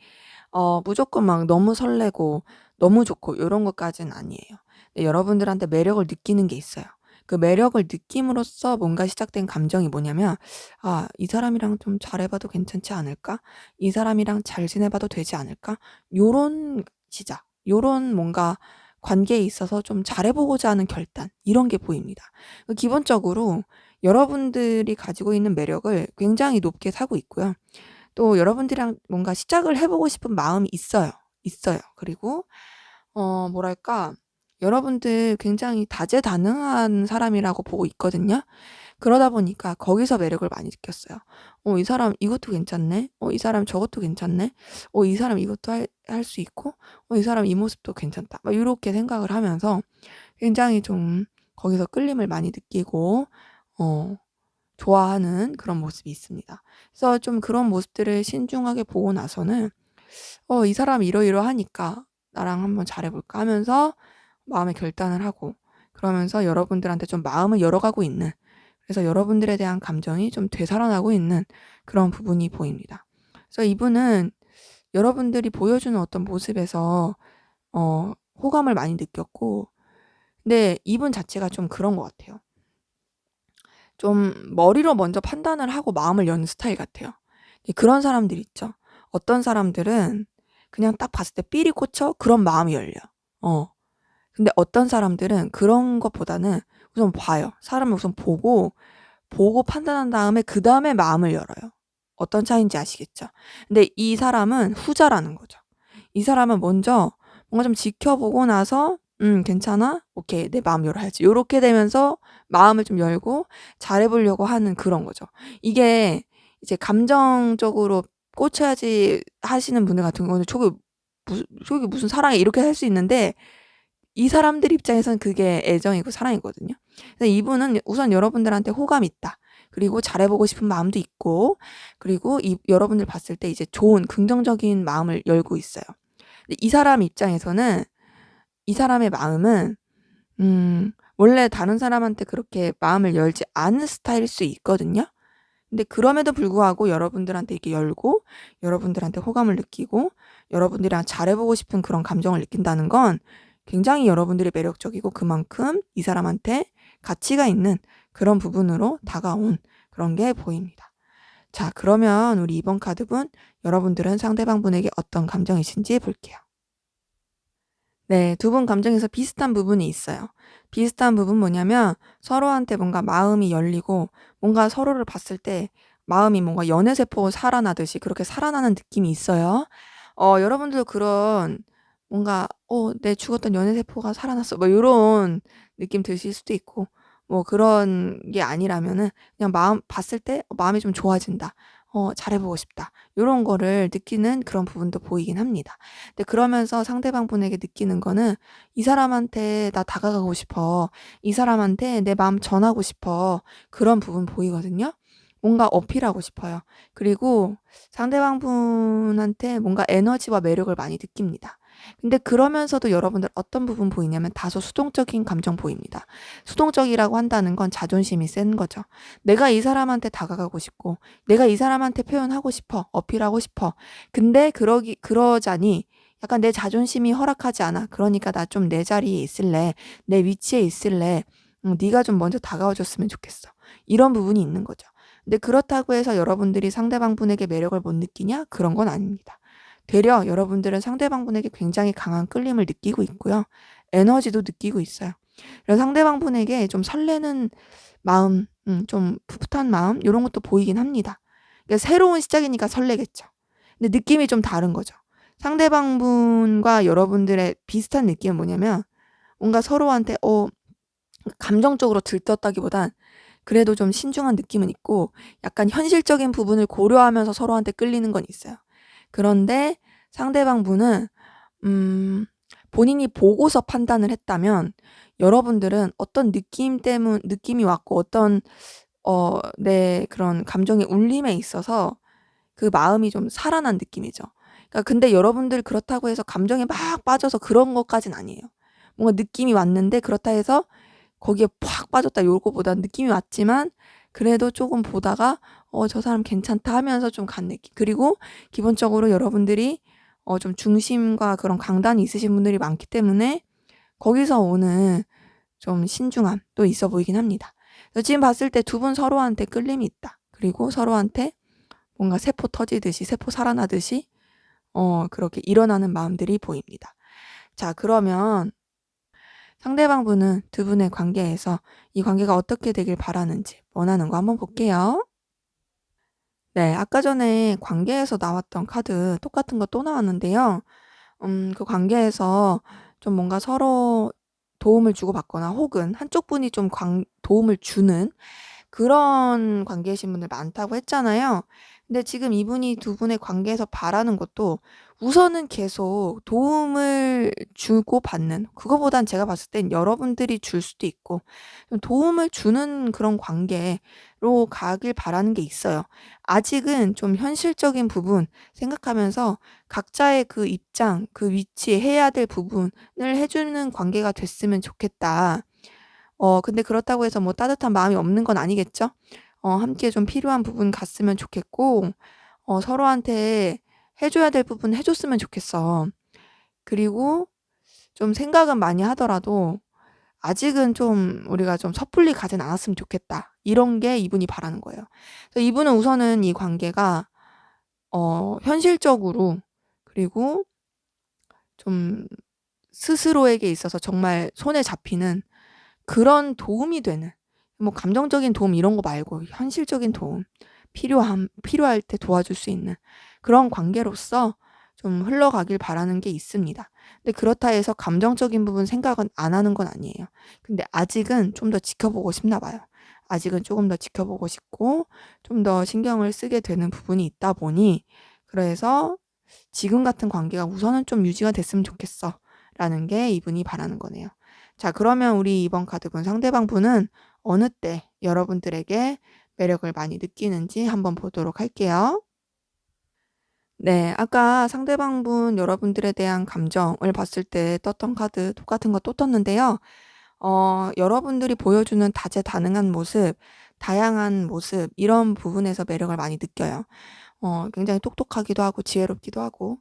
무조건 막 너무 설레고 너무 좋고 요런 것까지는 아니에요. 네, 여러분들한테 매력을 느끼는 게 있어요. 그 매력을 느낌으로써 뭔가 시작된 감정이 뭐냐면 '아 이 사람이랑 좀 잘해 봐도 괜찮지 않을까? 이 사람이랑 잘 지내 봐도 되지 않을까?' 요런 시작, 요런 뭔가 관계에 있어서 좀 잘해 보고자 하는 결단 이런 게 보입니다. 기본적으로 여러분들이 가지고 있는 매력을 굉장히 높게 사고 있고요. 또 여러분들이랑 뭔가 시작을 해 보고 싶은 마음이 있어요. 있어요. 그리고 뭐랄까 여러분들 굉장히 다재다능한 사람이라고 보고 있거든요. 그러다 보니까 거기서 매력을 많이 느꼈어요. '이 사람 이것도 괜찮네. 이 사람 저것도 괜찮네. 이 사람 이것도 할 수 있고 이 사람 이 모습도 괜찮다.' 막 요렇게 생각을 하면서 굉장히 좀 거기서 끌림을 많이 느끼고 어 좋아하는 그런 모습이 있습니다. 그래서 좀 그런 모습들을 신중하게 보고 나서는 '이 사람이 이러이러하니까 나랑 한번 잘해 볼까?' 하면서 마음의 결단을 하고 그러면서 여러분들한테 좀 마음을 열어가고 있는, 그래서 여러분들에 대한 감정이 좀 되살아나고 있는 그런 부분이 보입니다. 그래서 이분은 여러분들이 보여주는 어떤 모습에서 호감을 많이 느꼈고, 근데 이분 자체가 좀 그런 것 같아요. 좀 머리로 먼저 판단을 하고 마음을 여는 스타일 같아요. 그런 사람들 있죠. 어떤 사람들은 그냥 딱 봤을 때 삘이 꽂혀 그런 마음이 열려요. 어. 근데 어떤 사람들은 그런 것보다는 우선 봐요. 사람을 우선 보고 판단한 다음에 그다음에 마음을 열어요. 어떤 차이인지 아시겠죠? 근데 이 사람은 후자라는 거죠. 이 사람은 먼저 뭔가 좀 지켜보고 나서 괜찮아? 오케이. 내 마음 열어야지." 요렇게 되면서 마음을 좀 열고 잘해 보려고 하는 그런 거죠. 이게 이제 감정적으로 꽂혀야지 하시는 분들 같은 경우는 저게 무슨 사랑이야." 이렇게 할 수 있는데 이 사람들 입장에선 그게 애정이고 사랑이거든요. 근데 이분은 우선 여러분들한테 호감이 있다. 그리고 잘해 보고 싶은 마음도 있고, 그리고 여러분들 봤을 때 이제 좋은 긍정적인 마음을 열고 있어요. 근데 이 사람 입장에서는 이 사람의 마음은 원래 다른 사람한테 그렇게 마음을 열지 않은 스타일일 수 있거든요. 근데 그럼에도 불구하고 여러분들한테 이렇게 열고 여러분들한테 호감을 느끼고 여러분들이랑 잘해 보고 싶은 그런 감정을 느낀다는 건 굉장히 여러분들이 매력적이고 그만큼 이 사람한테 가치가 있는 그런 부분으로 다가온 그런 게 보입니다. 자, 그러면 우리 이번 카드분 여러분들은 상대방 분에게 어떤 감정이신지 볼게요. 네, 두 분 감정에서 비슷한 부분이 있어요. 비슷한 부분 뭐냐면 서로한테 뭔가 마음이 열리고 뭔가 서로를 봤을 때 마음이 뭔가 연애세포 살아나듯이 그렇게 살아나는 느낌이 있어요. 여러분들도 그런 뭔가 내 죽었던 연애 세포가 살아났어. 뭐 요런 느낌 드실 수도 있고, 뭐 그런 게 아니라면은 그냥 마음 봤을 때 마음이 좀 좋아진다. 잘해보고 싶다. 요런 거를 느끼는 그런 부분도 보이긴 합니다. 근데 그러면서 상대방분에게 느끼는 거는 이 사람한테 나 다가가고 싶어. 이 사람한테 내 마음 전하고 싶어. 그런 부분 보이거든요. 뭔가 어필하고 싶어요. 그리고 상대방분한테 뭔가 에너지와 매력을 많이 느낍니다. 근데 그러면서도 여러분들 어떤 부분 보이냐면 다소 수동적인 감정 보입니다. 수동적이라고 한다는 건 자존심이 센 거죠. 내가 이 사람한테 다가가고 싶고, 내가 이 사람한테 표현하고 싶어, 어필하고 싶어. 근데 그러자니 약간 내 자존심이 허락하지 않아. 그러니까 나 좀 내 자리에 있을래. 내 위치에 있을래. 네가 좀 먼저 다가와 줬으면 좋겠어. 이런 부분이 있는 거죠. 근데 그렇다고 해서 여러분들이 상대방분에게 매력을 못 느끼냐? 그런 건 아닙니다. 되려 여러분들은 상대방분에게 굉장히 강한 끌림을 느끼고 있고요. 에너지도 느끼고 있어요. 그래서 상대방분에게 좀 설레는 마음, 좀 풋풋한 마음, 이런 것도 보이긴 합니다. 그러니까 새로운 시작이니까 설레겠죠. 근데 느낌이 좀 다른 거죠. 상대방분과 여러분들의 비슷한 느낌은 뭐냐면 뭔가 서로한테 감정적으로 들떴다기보단 그래도 좀 신중한 느낌은 있고 약간 현실적인 부분을 고려하면서 서로한테 끌리는 건 있어요. 그런데 상대방 분은 본인이 보고서 판단을 했다면 여러분들은 어떤 느낌이 왔고 어떤 내 그런 감정의 울림에 있어서 그 마음이 좀 살아난 느낌이죠. 그러니까 근데 여러분들 그렇다고 해서 감정에 막 빠져서 그런 것까진 아니에요. 뭔가 느낌이 왔는데 그렇다 해서 거기에 팍 빠졌다 요거보단 느낌이 왔지만 그래도 조금 보다가 저 사람 괜찮다 하면서 좀 간 느낌. 그리고 기본적으로 여러분들이 좀 중심과 그런 강단이 있으신 분들이 많기 때문에 거기서 오는 좀 신중함도 있어 보이긴 합니다. 그래서 지금 봤을 때 두 분 서로한테 끌림이 있다. 그리고 서로한테 뭔가 세포 터지듯이 세포 살아나듯이 그렇게 일어나는 마음들이 보입니다. 자, 그러면 상대방분은 두 분의 관계에서 이 관계가 어떻게 되길 바라는지 원하는 거 한번 볼게요. 네, 아까 전에 관계에서 나왔던 카드 똑같은 거 또 나왔는데요. 그 관계에서 좀 뭔가 서로 도움을 주고받거나 혹은 한쪽 분이 좀 도움을 주는 그런 관계이신 분들 많다고 했잖아요. 근데 지금 이분이 두 분의 관계에서 바라는 것도 우선은 계속 도움을 주고받는, 그거보단 제가 봤을 땐 여러분들이 줄 수도 있고 좀 도움을 주는 그런 관계로 가길 바라는 게 있어요. 아직은 좀 현실적인 부분 생각하면서 각자의 그 입장, 그 위치, 해야 될 부분을 해주는 관계가 됐으면 좋겠다. 근데 그렇다고 해서 뭐 따뜻한 마음이 없는 건 아니겠죠? 함께 좀 필요한 부분 갔으면 좋겠고, 서로한테 해줘야 될 부분 해줬으면 좋겠어. 그리고 좀 생각은 많이 하더라도 아직은 좀 우리가 좀 섣불리 가진 않았으면 좋겠다. 이런 게 이분이 바라는 거예요. 그래서 이분은 우선은 이 관계가 현실적으로 그리고 좀 스스로에게 있어서 정말 손에 잡히는 그런 도움이 되는, 뭐 감정적인 도움 이런 거 말고 현실적인 도움, 필요할 때 도와줄 수 있는 그런 관계로서 좀 흘러가길 바라는 게 있습니다. 근데 그렇다 해서 감정적인 부분 생각은 안 하는 건 아니에요. 근데 아직은 좀 더 지켜보고 싶나 봐요. 아직은 조금 더 지켜보고 싶고 좀 더 신경을 쓰게 되는 부분이 있다 보니 그래서 지금 같은 관계가 우선은 좀 유지가 됐으면 좋겠어 라는 게 이분이 바라는 거네요. 자, 그러면 우리 이번 카드군 상대방 분은 어느 때 여러분들에게 매력을 많이 느끼는지 한번 보도록 할게요. 네, 아까 상대방 분 여러분들에 대한 감정을 봤을 때 떴던 카드 똑같은 거 또 떴는데요. 여러분들이 보여주는 다재다능한 모습, 다양한 모습, 이런 부분에서 매력을 많이 느껴요. 굉장히 똑똑하기도 하고 지혜롭기도 하고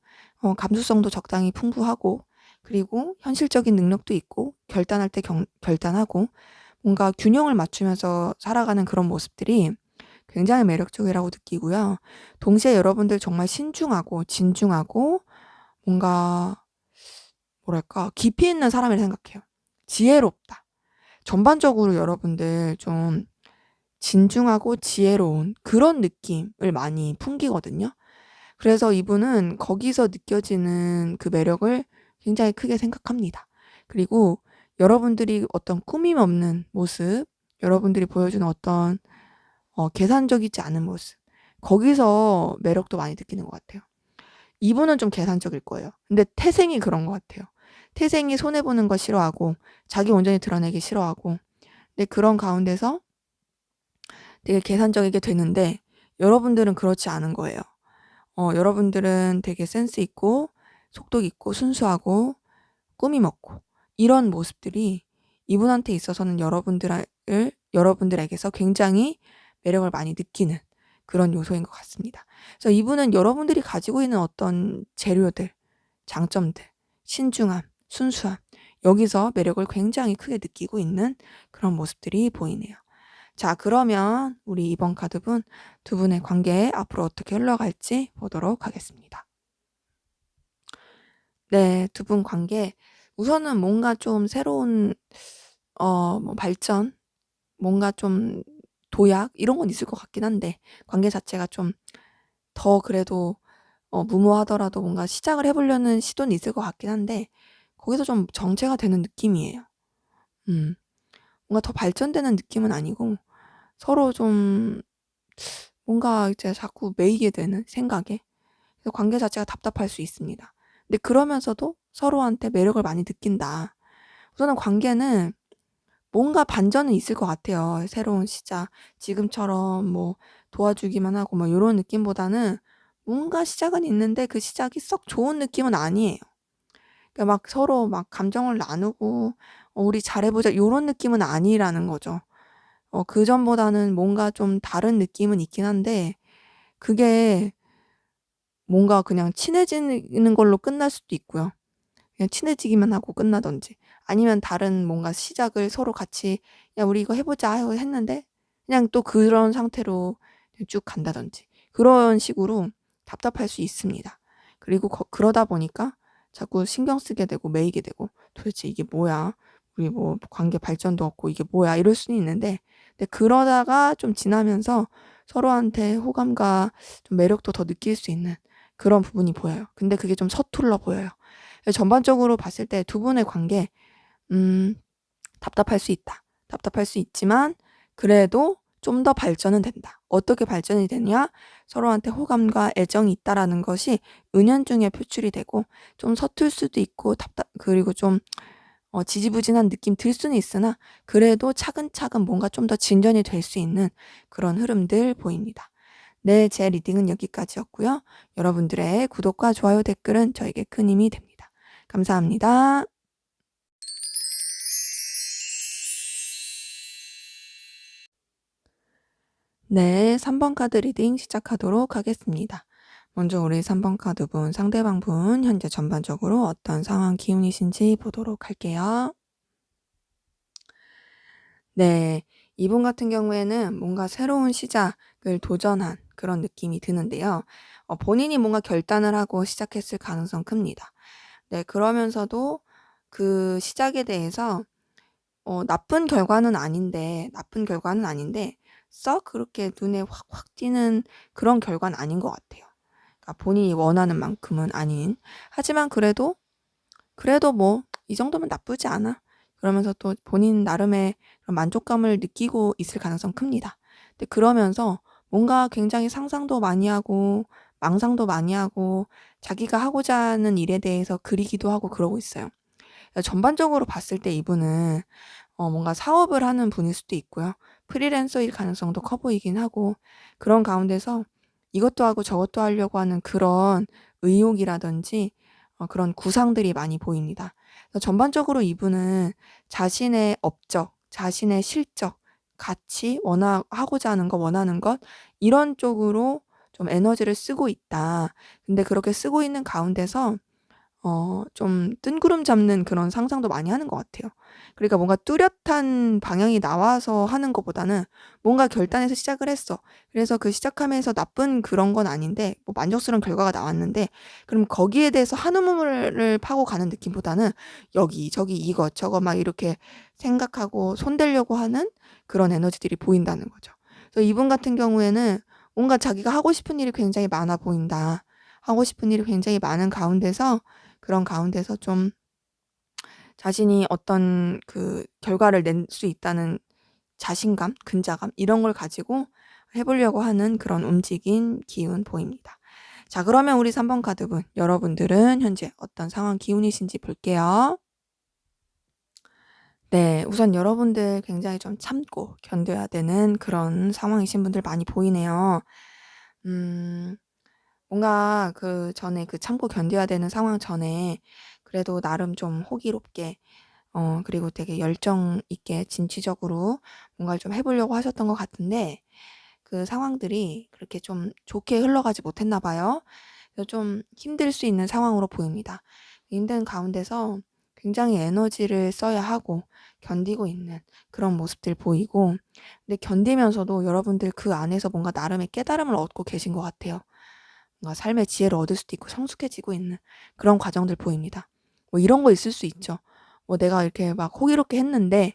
감수성도 적당히 풍부하고 그리고 현실적인 능력도 있고 결단할 때 결단하고 뭔가 균형을 맞추면서 살아가는 그런 모습들이 굉장히 매력적이라고 느끼고요. 동시에 여러분들 정말 신중하고 진중하고 뭔가 뭐랄까 깊이 있는 사람이라 생각해요. 지혜롭다. 전반적으로 여러분들 좀 진중하고 지혜로운 그런 느낌을 많이 풍기거든요. 그래서 이분은 거기서 느껴지는 그 매력을 굉장히 크게 생각합니다. 그리고 여러분들이 어떤 꾸밈 없는 모습, 여러분들이 보여주는 어떤 계산적이지 않은 모습, 거기서 매력도 많이 느끼는 것 같아요. 이분은 좀 계산적일 거예요. 근데 태생이 그런 것 같아요. 태생이 손해보는 거 싫어하고 자기 온전히 드러내기 싫어하고, 근데 그런 가운데서 되게 계산적이게 되는데 여러분들은 그렇지 않은 거예요. 여러분들은 되게 센스 있고 속독 있고 순수하고 꾸밈 없고, 이런 모습들이 이분한테 있어서는 여러분들에게서 굉장히 매력을 많이 느끼는 그런 요소인 것 같습니다. 그래서 이분은 여러분들이 가지고 있는 어떤 재료들, 장점들, 신중함, 순수함, 여기서 매력을 굉장히 크게 느끼고 있는 그런 모습들이 보이네요. 자, 그러면 우리 이번 카드분 두 분의 관계 앞으로 어떻게 흘러갈지 보도록 하겠습니다. 네, 두 분 관계 우선은 뭔가 좀 새로운 발전, 뭔가 좀 도약 이런 건 있을 것 같긴 한데, 관계 자체가 좀 더 그래도 무모하더라도 뭔가 시작을 해보려는 시도는 있을 것 같긴 한데, 거기서 좀 정체가 되는 느낌이에요. 뭔가 더 발전되는 느낌은 아니고 서로 좀 뭔가 이제 자꾸 매이게 되는 생각에, 그래서 관계 자체가 답답할 수 있습니다. 근데 그러면서도 서로한테 매력을 많이 느낀다. 우선은 관계는 뭔가 반전은 있을 것 같아요. 새로운 시작, 지금처럼 뭐 도와주기만 하고 뭐 이런 느낌보다는 뭔가 시작은 있는데 그 시작이 썩 좋은 느낌은 아니에요. 그러니까 막 서로 막 감정을 나누고 우리 잘해보자 이런 느낌은 아니라는 거죠. 그전보다는 뭔가 좀 다른 느낌은 있긴 한데, 그게 뭔가 그냥 친해지는 걸로 끝날 수도 있고요. 그냥 친해지기만 하고 끝나든지, 아니면 다른 뭔가 시작을 서로 같이 야 우리 이거 해보자 하고 했는데 그냥 또 그런 상태로 쭉 간다든지, 그런 식으로 답답할 수 있습니다. 그리고 그러다 보니까 자꾸 신경 쓰게 되고 매이게 되고, 도대체 이게 뭐야, 우리 뭐 관계 발전도 없고 이게 뭐야 이럴 수는 있는데, 근데 그러다가 좀 지나면서 서로한테 호감과 좀 매력도 더 느낄 수 있는 그런 부분이 보여요. 근데 그게 좀 서툴러 보여요. 전반적으로 봤을 때 두 분의 관계, 답답할 수 있다. 답답할 수 있지만 그래도 좀 더 발전은 된다. 어떻게 발전이 되냐? 서로한테 호감과 애정이 있다라는 것이 은연중에 표출이 되고, 좀 서툴 수도 있고 그리고 좀 지지부진한 느낌 들 수는 있으나 그래도 차근차근 뭔가 좀 더 진전이 될 수 있는 그런 흐름들 보입니다. 네, 제 리딩은 여기까지였고요. 여러분들의 구독과 좋아요, 댓글은 저에게 큰 힘이 됩니다. 감사합니다. 네, 3번 카드 리딩 시작하도록 하겠습니다. 먼저 우리 3번 카드 분, 상대방 분 현재 전반적으로 어떤 상황 기운이신지 보도록 할게요. 네, 이분 같은 경우에는 뭔가 새로운 시작을 도전한 그런 느낌이 드는데요. 본인이 뭔가 결단을 하고 시작했을 가능성 큽니다. 네, 그러면서도 그 시작에 대해서 나쁜 결과는 아닌데 썩 그렇게 눈에 확확 띄는 그런 결과는 아닌 것 같아요. 그러니까 본인이 원하는 만큼은 아닌. 하지만 그래도 뭐 이 정도면 나쁘지 않아, 그러면서 또 본인 나름의 그런 만족감을 느끼고 있을 가능성 큽니다. 근데 그러면서 뭔가 굉장히 상상도 많이 하고 망상도 많이 하고 자기가 하고자 하는 일에 대해서 그리기도 하고 그러고 있어요. 전반적으로 봤을 때 이분은 뭔가 사업을 하는 분일 수도 있고요. 프리랜서일 가능성도 커 보이긴 하고, 그런 가운데서 이것도 하고 저것도 하려고 하는 그런 의욕이라든지 그런 구상들이 많이 보입니다. 그래서 전반적으로 이분은 자신의 업적, 자신의 실적, 가치, 하고자 하는 것, 원하는 것, 이런 쪽으로 좀 에너지를 쓰고 있다. 근데 그렇게 쓰고 있는 가운데서 좀 뜬구름 잡는 그런 상상도 많이 하는 것 같아요. 그러니까 뭔가 뚜렷한 방향이 나와서 하는 것보다는 뭔가 결단해서 시작을 했어. 그래서 그 시작하면서 나쁜 그런 건 아닌데 뭐 만족스러운 결과가 나왔는데, 그럼 거기에 대해서 한 우물을 파고 가는 느낌보다는 여기저기 이것저것 막 이렇게 생각하고 손대려고 하는 그런 에너지들이 보인다는 거죠. 그래서 이분 같은 경우에는 뭔가 자기가 하고 싶은 일이 굉장히 많아 보인다. 하고 싶은 일이 굉장히 많은 가운데서 그런 가운데서 좀 자신이 어떤 그 결과를 낼 수 있다는 자신감, 근자감 이런 걸 가지고 해보려고 하는 그런 움직임, 기운 보입니다. 자, 그러면 우리 3번 카드분, 여러분들은 현재 어떤 상황 기운이신지 볼게요. 네, 우선 여러분들 굉장히 좀 참고 견뎌야 되는 그런 상황이신 분들 많이 보이네요. 뭔가 그 전에 그 참고 견뎌야 되는 상황 전에 그래도 나름 좀 호기롭게 그리고 되게 열정 있게 진취적으로 뭔가를 좀 해보려고 하셨던 것 같은데 그 상황들이 그렇게 좀 좋게 흘러가지 못했나 봐요. 그래서 좀 힘들 수 있는 상황으로 보입니다. 힘든 가운데서 굉장히 에너지를 써야 하고 견디고 있는 그런 모습들 보이고 근데 견디면서도 여러분들 그 안에서 뭔가 나름의 깨달음을 얻고 계신 것 같아요. 뭔가 삶의 지혜를 얻을 수도 있고 성숙해지고 있는 그런 과정들 보입니다. 뭐 이런 거 있을 수 있죠. 뭐 내가 이렇게 막 호기롭게 했는데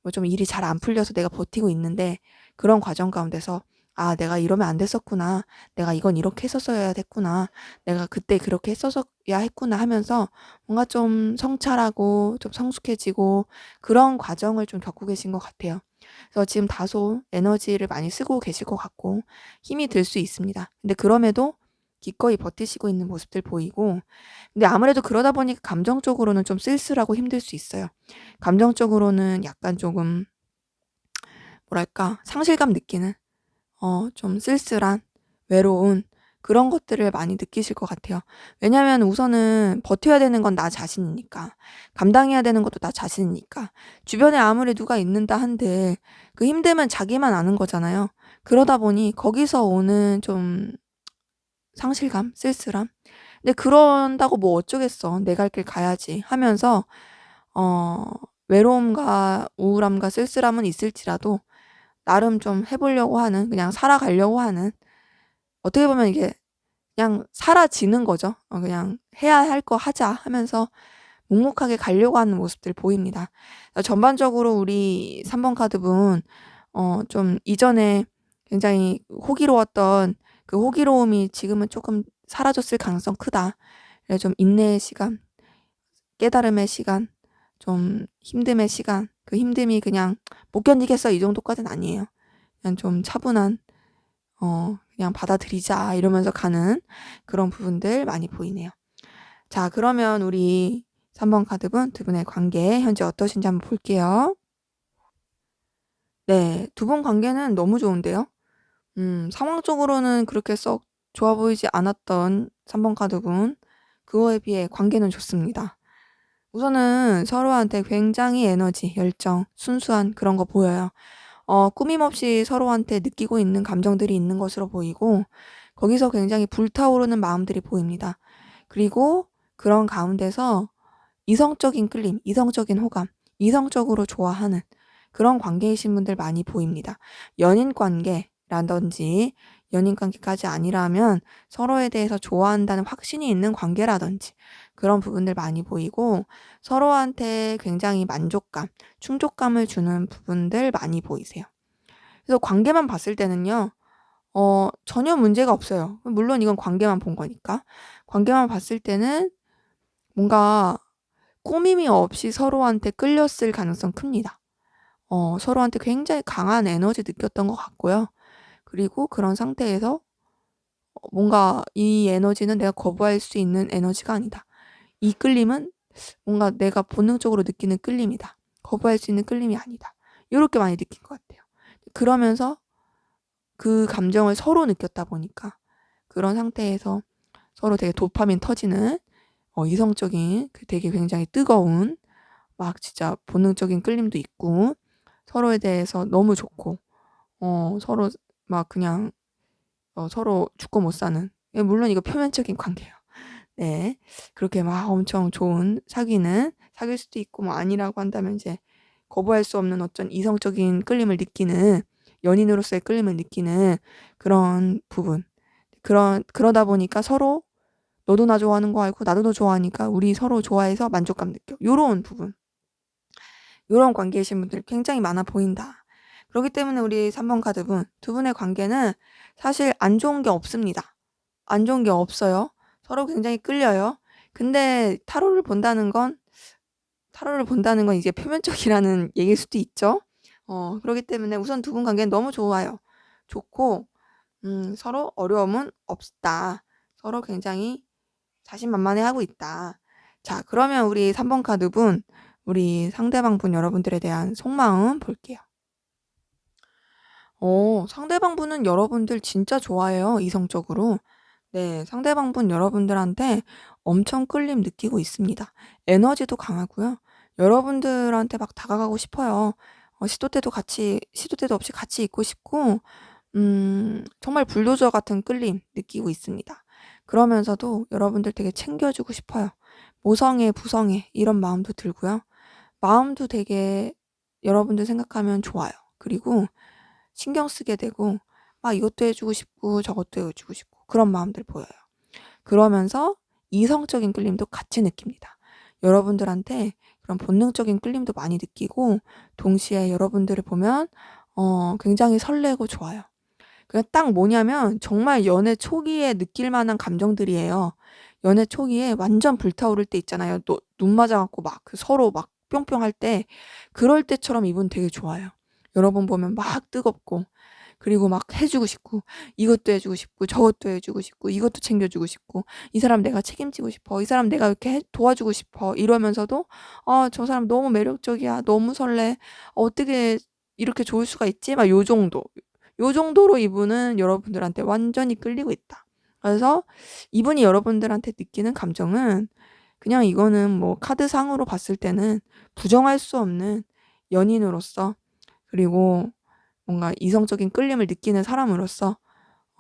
뭐 좀 일이 잘 안 풀려서 내가 버티고 있는데 그런 과정 가운데서 아, 내가 이러면 안 됐었구나. 내가 이건 이렇게 했었어야 됐구나. 내가 그때 그렇게 했었어야 했구나 하면서 뭔가 좀 성찰하고 좀 성숙해지고 그런 과정을 좀 겪고 계신 것 같아요. 그래서 지금 다소 에너지를 많이 쓰고 계실 것 같고 힘이 들 수 있습니다. 근데 그럼에도 기꺼이 버티시고 있는 모습들 보이고 근데 아무래도 그러다 보니까 감정적으로는 좀 쓸쓸하고 힘들 수 있어요. 감정적으로는 약간 조금 뭐랄까 상실감 느끼는 좀 쓸쓸한 외로운 그런 것들을 많이 느끼실 것 같아요. 왜냐하면 우선은 버텨야 되는 건 나 자신이니까 감당해야 되는 것도 나 자신이니까 주변에 아무리 누가 있는다 한들 그 힘듦은 자기만 아는 거잖아요. 그러다 보니 거기서 오는 좀 상실감, 쓸쓸함 근데 그런다고 뭐 어쩌겠어. 내 갈 길 가야지 하면서 어 외로움과 우울함과 쓸쓸함은 있을지라도 나름 좀 해보려고 하는 그냥 살아가려고 하는 어떻게 보면 이게 그냥 사라지는 거죠. 그냥 해야 할 거 하자 하면서 묵묵하게 가려고 하는 모습들 보입니다. 전반적으로 우리 3번 카드분 좀 이전에 굉장히 호기로웠던 그 호기로움이 지금은 조금 사라졌을 가능성 크다. 그래서 좀 인내의 시간, 깨달음의 시간, 좀 힘듦의 시간, 그 힘듦이 그냥 못 견디겠어 이 정도까지는 아니에요. 그냥 좀 차분한 그냥 받아들이자 이러면서 가는 그런 부분들 많이 보이네요. 자, 그러면 우리 3번 카드분 두 분의 관계 현재 어떠신지 한번 볼게요. 네, 두 분 관계는 너무 좋은데요. 상황적으로는 그렇게 썩 좋아 보이지 않았던 3번 카드분 그거에 비해 관계는 좋습니다. 우선은 서로한테 굉장히 에너지, 열정, 순수한 그런 거 보여요. 꾸밈없이 서로한테 느끼고 있는 감정들이 있는 것으로 보이고 거기서 굉장히 불타오르는 마음들이 보입니다. 그리고 그런 가운데서 이성적인 끌림, 이성적인 호감, 이성적으로 좋아하는 그런 관계이신 분들 많이 보입니다. 연인 관계라든지 연인 관계까지 아니라면 서로에 대해서 좋아한다는 확신이 있는 관계라든지 그런 부분들 많이 보이고 서로한테 굉장히 만족감, 충족감을 주는 부분들 많이 보이세요. 그래서 관계만 봤을 때는요. 전혀 문제가 없어요. 물론 이건 관계만 본 거니까. 관계만 봤을 때는 뭔가 꾸밈이 없이 서로한테 끌렸을 가능성 큽니다. 서로한테 굉장히 강한 에너지 느꼈던 것 같고요. 그리고 그런 상태에서 뭔가 이 에너지는 내가 거부할 수 있는 에너지가 아니다. 이 끌림은 뭔가 내가 본능적으로 느끼는 끌림이다. 거부할 수 있는 끌림이 아니다. 이렇게 많이 느낀 것 같아요. 그러면서 그 감정을 서로 느꼈다 보니까 그런 상태에서 서로 되게 도파민 터지는 이성적인 그 되게 굉장히 뜨거운 막 진짜 본능적인 끌림도 있고 서로에 대해서 너무 좋고 서로 막 그냥 서로 죽고 못 사는 물론 이거 표면적인 관계예요. 네. 그렇게 막 엄청 좋은 사귈 수도 있고 뭐 아니라고 한다면 이제 거부할 수 없는 어떤 이성적인 끌림을 느끼는 연인으로서의 끌림을 느끼는 그런 부분. 그러다 보니까 서로 너도 나 좋아하는 거 알고 나도 너 좋아하니까 우리 서로 좋아해서 만족감 느껴. 요런 부분. 요런 관계이신 분들 굉장히 많아 보인다. 그렇기 때문에 우리 3번 카드분 두 분의 관계는 사실 안 좋은 게 없습니다. 안 좋은 게 없어요. 서로 굉장히 끌려요. 근데 타로를 본다는 건 이제 표면적이라는 얘기일 수도 있죠. 그렇기 때문에 우선 두 분 관계는 너무 좋아요. 좋고 서로 어려움은 없다. 서로 굉장히 자신만만해하고 있다. 자, 그러면 우리 3번 카드분, 우리 상대방 분 여러분들에 대한 속마음 볼게요. 상대방 분은 여러분들 진짜 좋아해요, 이성적으로. 네, 상대방 분 여러분들한테 엄청 끌림 느끼고 있습니다. 에너지도 강하고요. 여러분들한테 막 다가가고 싶어요. 시도 때도 없이 같이 있고 싶고, 정말 불도저 같은 끌림 느끼고 있습니다. 그러면서도 여러분들 되게 챙겨주고 싶어요. 모성애, 부성애, 이런 마음도 들고요. 마음도 되게 여러분들 생각하면 좋아요. 그리고 신경 쓰게 되고, 막 이것도 해주고 싶고, 저것도 해주고 싶고, 그런 마음들 보여요. 그러면서 이성적인 끌림도 같이 느낍니다. 여러분들한테 그런 본능적인 끌림도 많이 느끼고, 동시에 여러분들을 보면, 굉장히 설레고 좋아요. 그냥 딱 뭐냐면 정말 연애 초기에 느낄 만한 감정들이에요. 연애 초기에 완전 불타오를 때 있잖아요. 또 눈 맞아갖고 막 그 서로 막 뿅뿅 할 때, 그럴 때처럼 이분 되게 좋아요. 여러분 보면 막 뜨겁고, 그리고 막 해주고 싶고, 이것도 해주고 싶고, 저것도 해주고 싶고, 이것도 챙겨주고 싶고, 이 사람 내가 책임지고 싶어, 이 사람 내가 이렇게 도와주고 싶어, 이러면서도 저 사람 너무 매력적이야, 너무 설레, 어떻게 이렇게 좋을 수가 있지? 막 요 정도로 이분은 여러분들한테 완전히 끌리고 있다. 그래서 이분이 여러분들한테 느끼는 감정은, 그냥 이거는 뭐 카드상으로 봤을 때는 부정할 수 없는 연인으로서, 그리고 뭔가 이성적인 끌림을 느끼는 사람으로서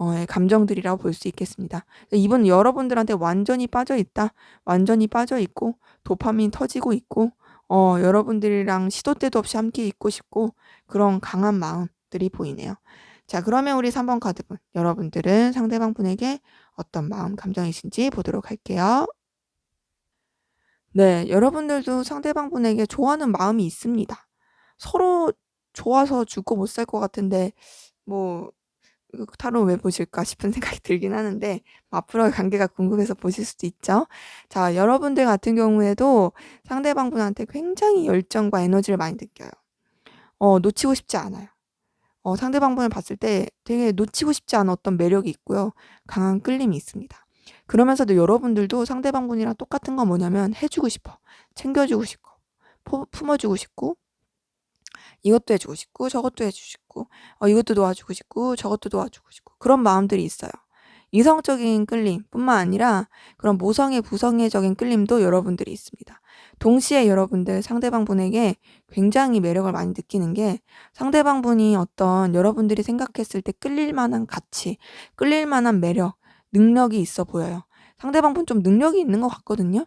의 감정들이라고 볼 수 있겠습니다. 이분 여러분들한테 완전히 빠져 있다. 완전히 빠져 있고, 도파민 터지고 있고, 여러분들이랑 시도 때도 없이 함께 있고 싶고, 그런 강한 마음들이 보이네요. 자, 그러면 우리 3번 카드분, 여러분들은 상대방 분에게 어떤 마음, 감정이신지 보도록 할게요. 네, 여러분들도 상대방 분에게 좋아하는 마음이 있습니다. 서로 좋아서 죽고 못 살 것 같은데, 뭐 타로 왜 보실까 싶은 생각이 들긴 하는데, 앞으로의 관계가 궁금해서 보실 수도 있죠. 자, 여러분들 같은 경우에도 상대방 분한테 굉장히 열정과 에너지를 많이 느껴요. 놓치고 싶지 않아요. 상대방 분을 봤을 때 되게 놓치고 싶지 않은 어떤 매력이 있고요. 강한 끌림이 있습니다. 그러면서도 여러분들도 상대방 분이랑 똑같은 건 뭐냐면 해주고 싶어. 챙겨주고 싶고, 품어주고 싶고, 이것도 해주고 싶고, 저것도 해주고 싶고, 이것도 도와주고 싶고, 저것도 도와주고 싶고, 그런 마음들이 있어요. 이성적인 끌림 뿐만 아니라 그런 모성애, 부성애적인 끌림도 여러분들이 있습니다. 동시에 여러분들 상대방 분에게 굉장히 매력을 많이 느끼는 게, 상대방 분이 어떤 여러분들이 생각했을 때 끌릴 만한 가치, 끌릴 만한 매력, 능력이 있어 보여요. 상대방 분 좀 능력이 있는 것 같거든요.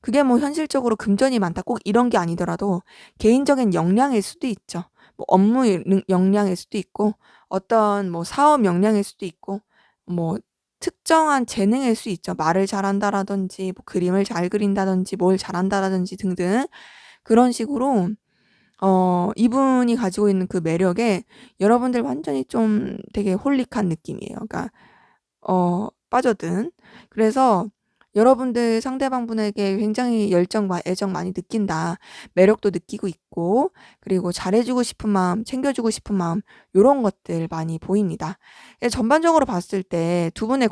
그게 뭐 현실적으로 금전이 많다 꼭 이런 게 아니더라도 개인적인 역량일 수도 있죠. 뭐 업무 역량일 수도 있고, 어떤 뭐 사업 역량일 수도 있고, 뭐 특정한 재능일 수 있죠. 말을 잘한다라든지, 뭐 그림을 잘 그린다든지, 뭘 잘한다라든지 등등. 그런 식으로 이분이 가지고 있는 그 매력에 여러분들 완전히 좀 되게 홀릭한 느낌이에요. 그러니까 빠져든. 그래서 여러분들 상대방 분에게 굉장히 열정과 애정 많이 느낀다. 매력도 느끼고 있고, 그리고 잘해주고 싶은 마음, 챙겨주고 싶은 마음, 요런 것들 많이 보입니다. 전반적으로 봤을 때 두 분의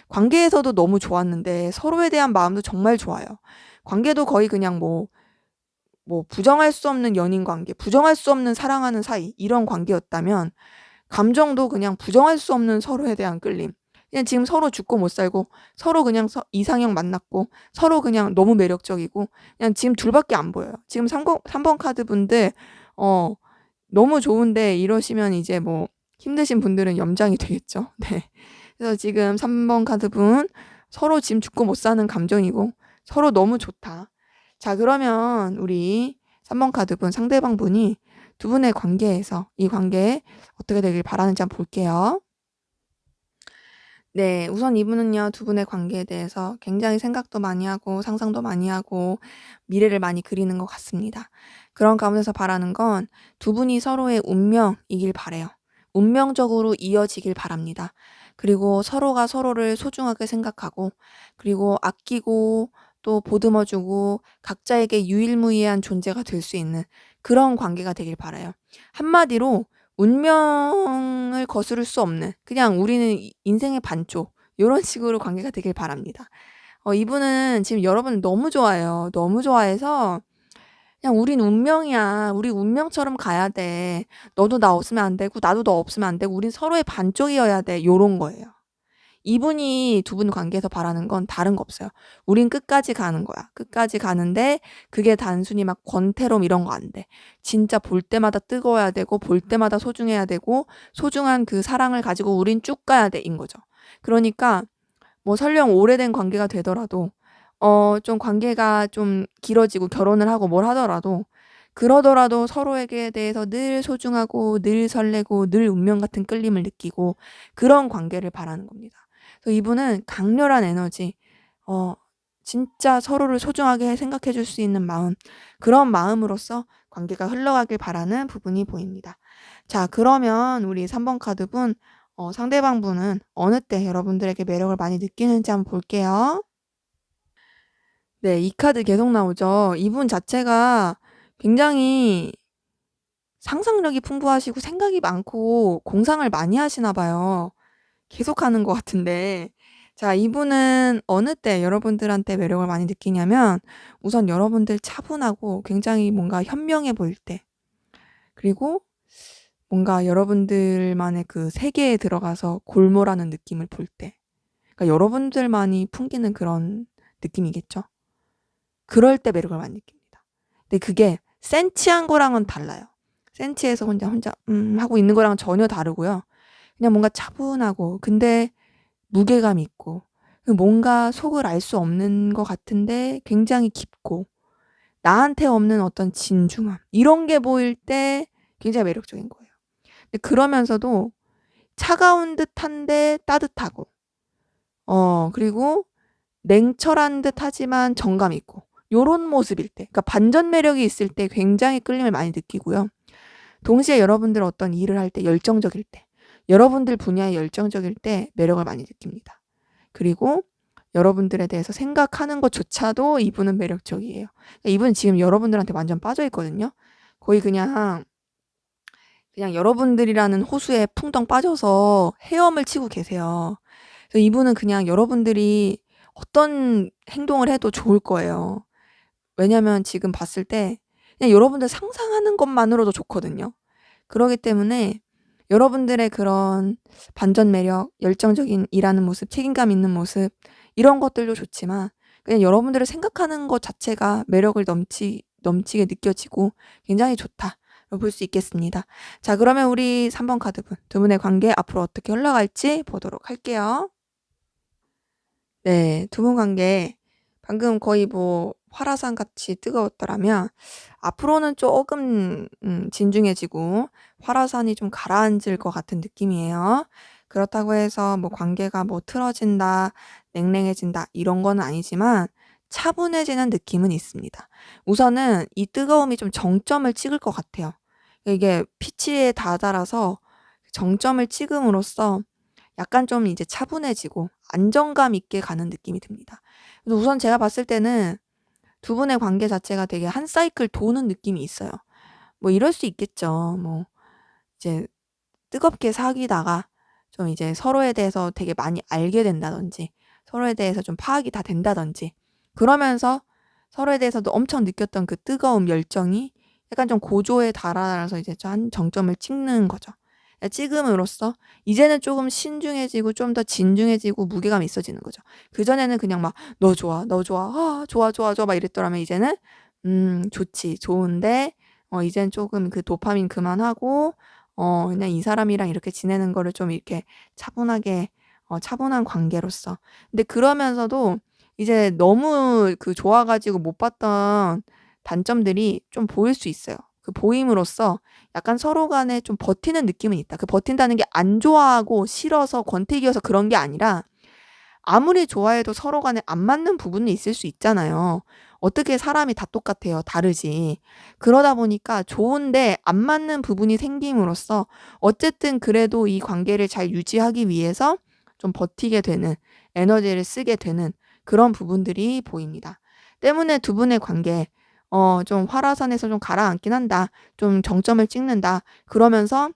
관계에서도 너무 좋았는데 서로에 대한 마음도 정말 좋아요. 관계도 거의 그냥 뭐 부정할 수 없는 연인 관계, 부정할 수 없는 사랑하는 사이, 이런 관계였다면, 감정도 그냥 부정할 수 없는 서로에 대한 끌림. 그냥 지금 서로 죽고 못 살고, 서로 그냥 이상형 만났고, 서로 그냥 너무 매력적이고, 그냥 지금 둘밖에 안 보여요. 지금 3번 카드 분들, 너무 좋은데 이러시면 이제 뭐 힘드신 분들은 염장이 되겠죠. 네. 그래서 지금 3번 카드 분, 서로 지금 죽고 못 사는 감정이고, 서로 너무 좋다. 자, 그러면 우리 3번 카드 분, 상대방 분이 두 분의 관계에서 이 관계에 어떻게 되길 바라는지 한번 볼게요. 네, 우선 이분은요, 두 분의 관계에 대해서 굉장히 생각도 많이 하고 상상도 많이 하고 미래를 많이 그리는 것 같습니다. 그런 가운데서 바라는 건 두 분이 서로의 운명이길 바래요. 운명적으로 이어지길 바랍니다. 그리고 서로가 서로를 소중하게 생각하고, 그리고 아끼고 또 보듬어 주고 각자에게 유일무이한 존재가 될 수 있는 그런 관계가 되길 바라요. 한마디로 운명을 거스를 수 없는, 그냥 우리는 인생의 반쪽 요런 식으로 관계가 되길 바랍니다. 이분은 지금 여러분을 너무 좋아해요. 너무 좋아해서 그냥 "우린 운명이야. 우리 운명처럼 가야 돼. 너도 나 없으면 안 되고 나도 너 없으면 안 되고 우린 서로의 반쪽이어야 돼." 요런 거예요. 이분이 두 분 관계에서 바라는 건 다른 거 없어요. "우린 끝까지 가는 거야. 끝까지 가는데 그게 단순히 막 권태로움 이런 거 안 돼. 진짜 볼 때마다 뜨거워야 되고 볼 때마다 소중해야 되고 소중한 그 사랑을 가지고 우린 쭉 가야 돼."인 거죠. 그러니까 뭐 설령 오래된 관계가 되더라도 좀 관계가 좀 길어지고 결혼을 하고 뭘 하더라도 그러더라도 서로에게 대해서 늘 소중하고 늘 설레고 늘 운명 같은 끌림을 느끼고 그런 관계를 바라는 겁니다. 그래서 이분은 강렬한 에너지, 어 진짜 서로를 소중하게 생각해 줄 수 있는 마음, 그런 마음으로서 관계가 흘러가길 바라는 부분이 보입니다. 자, 그러면 우리 3번 카드분, 상대방 분은 어느 때 여러분들에게 매력을 많이 느끼는지 한번 볼게요. 네, 이 카드 계속 나오죠. 이분 자체가 굉장히 상상력이 풍부하시고 생각이 많고 공상을 많이 하시나 봐요. 계속하는 것 같은데. 자, 이분은 어느 때 여러분들한테 매력을 많이 느끼냐면 우선 여러분들 차분하고 굉장히 뭔가 현명해 보일 때, 그리고 뭔가 여러분들만의 그 세계에 들어가서 골몰하는 느낌을 볼 때, 그러니까 여러분들만이 풍기는 그런 느낌이겠죠. 그럴 때 매력을 많이 느낍니다. 근데 그게 센치한 거랑은 달라요. 센치해서 혼자 하고 있는 거랑은 전혀 다르고요. 그냥 뭔가 차분하고 근데 무게감 있고 뭔가 속을 알 수 없는 것 같은데 굉장히 깊고 나한테 없는 어떤 진중함 이런 게 보일 때 굉장히 매력적인 거예요. 근데 그러면서도 차가운 듯한데 따뜻하고 그리고 냉철한 듯하지만 정감 있고 요런 모습일 때, 그러니까 반전 매력이 있을 때 굉장히 끌림을 많이 느끼고요. 동시에 여러분들 어떤 일을 할 때 열정적일 때, 여러분들 분야에 열정적일 때 매력을 많이 느낍니다. 그리고 여러분들에 대해서 생각하는 것조차도 이분은 매력적이에요. 그러니까 이분은 지금 여러분들한테 완전 빠져 있거든요. 거의 그냥 여러분들이라는 호수에 풍덩 빠져서 헤엄을 치고 계세요. 그래서 이분은 그냥 여러분들이 어떤 행동을 해도 좋을 거예요. 왜냐면 지금 봤을 때 그냥 여러분들 상상하는 것만으로도 좋거든요. 그러기 때문에 여러분들의 그런 반전 매력, 열정적인 일하는 모습, 책임감 있는 모습 이런 것들도 좋지만 그냥 여러분들을 생각하는 것 자체가 매력을 넘치게 느껴지고 굉장히 좋다 볼 수 있겠습니다. 자, 그러면 우리 3번 카드분 두 분의 관계 앞으로 어떻게 흘러갈지 보도록 할게요. 네, 두 분 관계 방금 거의 뭐 화라산 같이 뜨거웠더라면 앞으로는 조금 진중해지고 화라산이 좀 가라앉을 것 같은 느낌이에요. 그렇다고 해서 뭐 관계가 뭐 틀어진다, 냉랭해진다 이런 건 아니지만 차분해지는 느낌은 있습니다. 우선은 이 뜨거움이 좀 정점을 찍을 것 같아요. 이게 피치에 다다라서 정점을 찍음으로써 약간 좀 이제 차분해지고 안정감 있게 가는 느낌이 듭니다. 그래서 우선 제가 봤을 때는 두 분의 관계 자체가 되게 한 사이클 도는 느낌이 있어요. 뭐 이럴 수 있겠죠. 뭐 이제 뜨겁게 사귀다가 좀 이제 서로에 대해서 되게 많이 알게 된다든지 서로에 대해서 좀 파악이 다 된다든지 그러면서 서로에 대해서도 엄청 느꼈던 그 뜨거움, 열정이 약간 좀 고조에 달아서 이제 한 정점을 찍는 거죠. 찍음으로써 이제는 조금 신중해지고 좀 더 진중해지고 무게감이 있어지는 거죠. 그전에는 그냥 막 "너 좋아. 너 좋아. 아 좋아, 좋아, 좋아." 막 이랬더라면 이제는 좋지. 좋은데 이젠 조금 그 도파민 그만하고 그냥 이 사람이랑 이렇게 지내는 거를 좀 이렇게 차분하게, 차분한 관계로서. 근데 그러면서도 이제 너무 그 좋아 가지고 못 봤던 단점들이 좀 보일 수 있어요. 그 보임으로써 약간 서로 간에 좀 버티는 느낌은 있다. 그 버틴다는 게 안 좋아하고 싫어서 권태기여서 그런 게 아니라 아무리 좋아해도 서로 간에 안 맞는 부분이 있을 수 있잖아요. 어떻게 사람이 다 똑같아요. 다르지. 그러다 보니까 좋은데 안 맞는 부분이 생김으로써 어쨌든 그래도 이 관계를 잘 유지하기 위해서 좀 버티게 되는, 에너지를 쓰게 되는 그런 부분들이 보입니다. 때문에 두 분의 관계 좀 활화산에서 좀 가라앉긴 한다. 좀 정점을 찍는다. 그러면서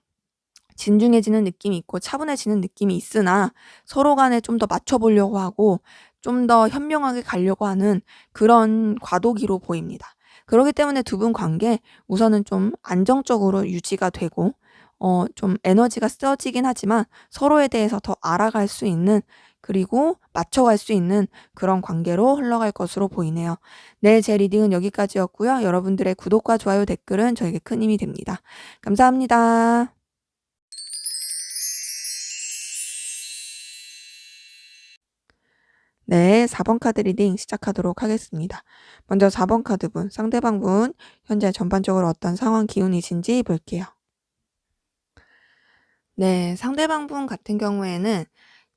진중해지는 느낌이 있고 차분해지는 느낌이 있으나 서로 간에 좀 더 맞춰 보려고 하고 좀 더 현명하게 가려고 하는 그런 과도기로 보입니다. 그러기 때문에 두 분 관계 우선은 좀 안정적으로 유지가 되고 좀 에너지가 쓰여지긴 하지만 서로에 대해서 더 알아갈 수 있는, 그리고 맞춰갈 수 있는 그런 관계로 흘러갈 것으로 보이네요. 네, 제 리딩은 여기까지였고요. 여러분들의 구독과 좋아요, 댓글은 저에게 큰 힘이 됩니다. 감사합니다. 네, 4번 카드 리딩 시작하도록 하겠습니다. 먼저 4번 카드분, 상대방분 현재 전반적으로 어떤 상황 기운이신지 볼게요. 네, 상대방분 같은 경우에는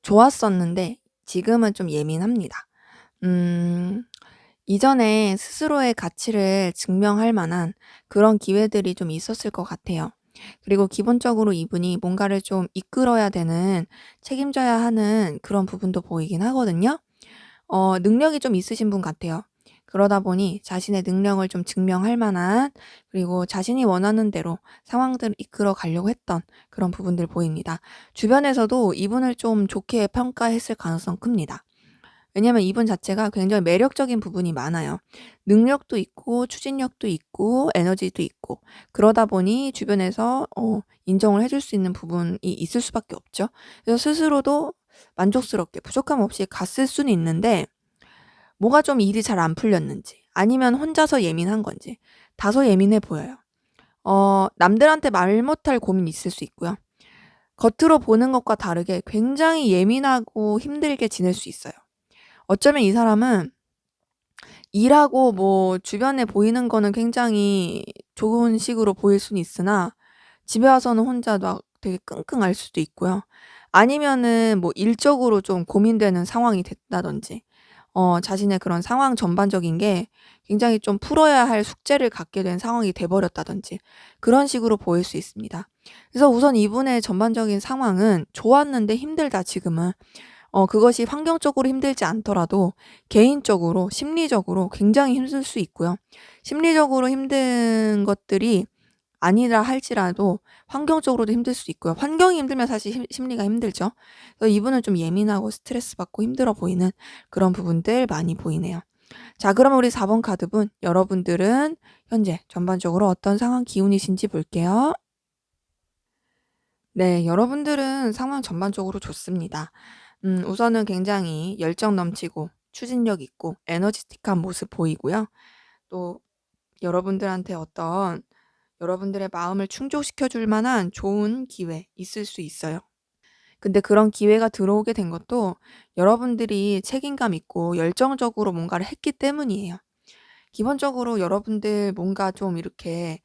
좋았었는데 지금은 좀 예민합니다. 이전에 스스로의 가치를 증명할 만한 그런 기회들이 좀 있었을 것 같아요. 그리고 기본적으로 이분이 뭔가를 좀 이끌어야 되는, 책임져야 하는 그런 부분도 보이긴 하거든요. 능력이 좀 있으신 분 같아요. 그러다 보니 자신의 능력을 좀 증명할 만한, 그리고 자신이 원하는 대로 상황들을 이끌어 가려고 했던 그런 부분들 보입니다. 주변에서도 이분을 좀 좋게 평가했을 가능성 큽니다. 왜냐면 이분 자체가 굉장히 매력적인 부분이 많아요. 능력도 있고 추진력도 있고 에너지도 있고, 그러다 보니 주변에서 인정을 해줄 수 있는 부분이 있을 수밖에 없죠. 그래서 스스로도 만족스럽게 부족함 없이 갔을 수는 있는데 뭐가 좀 일이 잘 안 풀렸는지, 아니면 혼자서 예민한 건지 다소 예민해 보여요. 남들한테 말 못할 고민이 있을 수 있고요. 겉으로 보는 것과 다르게 굉장히 예민하고 힘들게 지낼 수 있어요. 어쩌면 이 사람은 일하고 뭐 주변에 보이는 거는 굉장히 좋은 식으로 보일 수는 있으나 집에 와서는 혼자 막 되게 끙끙 앓을 수도 있고요. 아니면은 뭐 일적으로 좀 고민되는 상황이 됐다든지 자신의 그런 상황 전반적인 게 굉장히 좀 풀어야 할 숙제를 갖게 된 상황이 돼 버렸다든지 그런 식으로 보일 수 있습니다. 그래서 우선 이분의 전반적인 상황은 좋았는데 힘들다 지금은. 그것이 환경적으로 힘들지 않더라도 개인적으로 심리적으로 굉장히 힘들 수 있고요. 심리적으로 힘든 것들이 아니라 할지라도 환경적으로도 힘들 수 있고요. 환경이 힘들면 사실 심리가 힘들죠. 그래서 이분은 좀 예민하고 스트레스 받고 힘들어 보이는 그런 부분들 많이 보이네요. 자, 그러면 우리 4번 카드분, 여러분들은 현재 전반적으로 어떤 상황 기운이신지 볼게요. 네, 여러분들은 상황 전반적으로 좋습니다. 우선은 굉장히 열정 넘치고 추진력 있고 에너지틱한 모습 보이고요. 또 여러분들한테 어떤, 여러분들의 마음을 충족시켜 줄 만한 좋은 기회 있을 수 있어요. 근데 그런 기회가 들어오게 된 것도 여러분들이 책임감 있고 열정적으로 뭔가를 했기 때문이에요. 기본적으로 여러분들 뭔가 좀 이렇게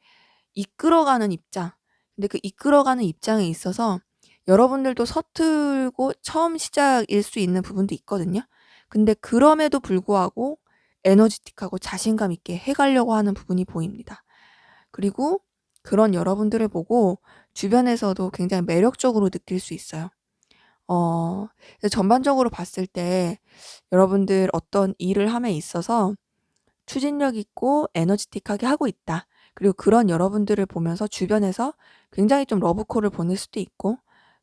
이끌어가는 입장, 근데 그 이끌어가는 입장에 있어서 여러분들도 서툴고 처음 시작일 수 있는 부분도 있거든요. 근데 그럼에도 불구하고 에너지틱하고 자신감 있게 해 가려고 하는 부분이 보입니다. 그리고 그런 여러분들을 보고 주변에서도 굉장히 매력적으로 느낄 수 있어요. 그래서 전반적으로 봤을 때 여러분들 어떤 일을 함에 있어서 추진력 있고 에너지틱하게 하고 있다. 그리고 그런 여러분들을 보면서 주변에서 굉장히 좀 러브콜을 보낼 수도 있고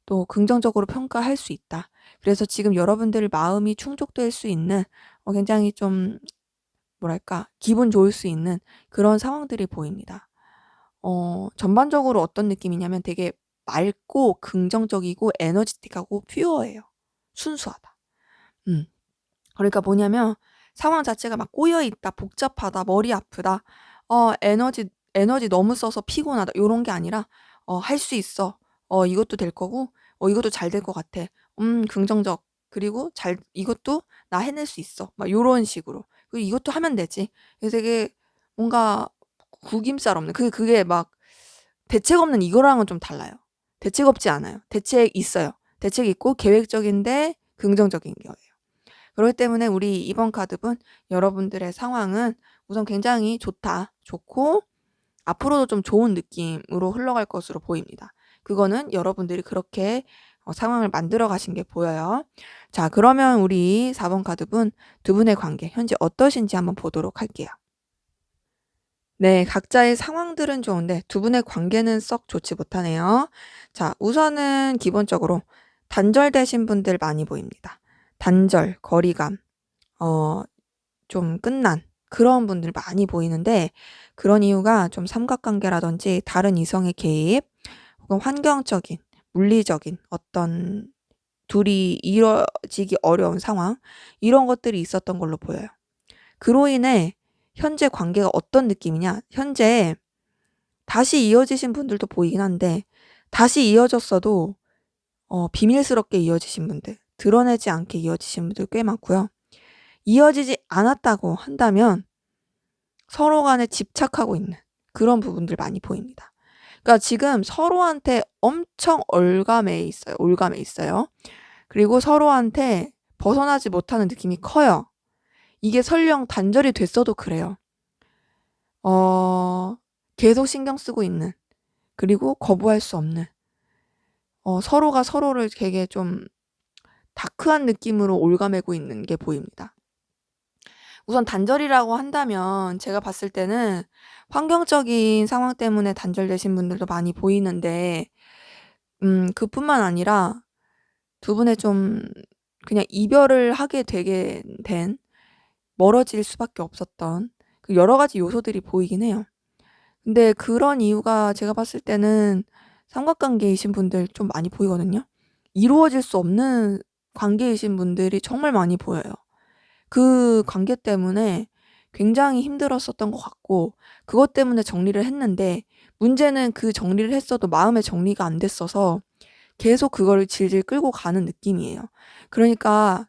또 긍정적으로 평가할 수 있다. 그래서 지금 여러분들 마음이 충족될 수 있는 굉장히 좀 뭐랄까 기분 좋을 수 있는 그런 상황들이 보입니다. 전반적으로 어떤 느낌이냐면 되게 맑고 긍정적이고 에너지틱하고 퓨어해요. 순수하다. 음. 그러니까 뭐냐면 상황 자체가 막 꼬여 있다, 복잡하다, 머리 아프다, 에너지 너무 써서 피곤하다 요런 게 아니라 할 수 있어. 이것도 될 거고 이것도 잘 될 것 같아. 긍정적. 그리고 잘 이것도 나 해낼 수 있어. 막 요런 식으로. 그리고 이것도 하면 되지. 그래서 되게 뭔가 구김살 없는, 그게 막 대책 없는 이거랑은 좀 달라요. 대책 없지 않아요. 대책 있어요. 대책 있고 계획적인데 긍정적인 거예요. 그렇기 때문에 우리 이번 카드분, 여러분들의 상황은 우선 굉장히 좋다, 좋고 앞으로도 좀 좋은 느낌으로 흘러갈 것으로 보입니다. 그거는 여러분들이 그렇게 상황을 만들어 가신 게 보여요. 자, 그러면 우리 4번 카드분 두 분의 관계 현재 어떠신지 한번 보도록 할게요. 네, 각자의 상황들은 좋은데 두 분의 관계는 썩 좋지 못하네요. 자, 우선은 기본적으로 단절되신 분들 많이 보입니다. 단절, 거리감, 좀 끝난 그런 분들 많이 보이는데, 그런 이유가 좀 삼각관계라든지 다른 이성의 개입, 혹은 환경적인, 물리적인 어떤 둘이 이뤄지기 어려운 상황, 이런 것들이 있었던 걸로 보여요. 그로 인해 현재 관계가 어떤 느낌이냐? 현재 다시 이어지신 분들도 보이긴 한데, 다시 이어졌어도 비밀스럽게 이어지신 분들, 드러내지 않게 이어지신 분들 꽤 많고요. 이어지지 않았다고 한다면 서로 간에 집착하고 있는 그런 부분들 많이 보입니다. 그러니까 지금 서로한테 엄청 올감해 있어요. 그리고 서로한테 벗어나지 못하는 느낌이 커요. 이게 설령 단절이 됐어도 그래요. 계속 신경 쓰고 있는, 그리고 거부할 수 없는, 서로가 서로를 되게 좀 다크한 느낌으로 올가매고 있는 게 보입니다. 우선 단절이라고 한다면 제가 봤을 때는 환경적인 상황 때문에 단절되신 분들도 많이 보이는데, 그뿐만 아니라 두 분의 좀 그냥 이별을 하게 되게 된, 멀어질 수밖에 없었던 그 여러 가지 요소들이 보이긴 해요. 근데 그런 이유가 제가 봤을 때는 삼각관계이신 분들 좀 많이 보이거든요. 이루어질 수 없는 관계이신 분들이 정말 많이 보여요. 그 관계 때문에 굉장히 힘들었었던 것 같고, 그것 때문에 정리를 했는데, 문제는 그 정리를 했어도 마음의 정리가 안 됐어서 계속 그거를 질질 끌고 가는 느낌이에요. 그러니까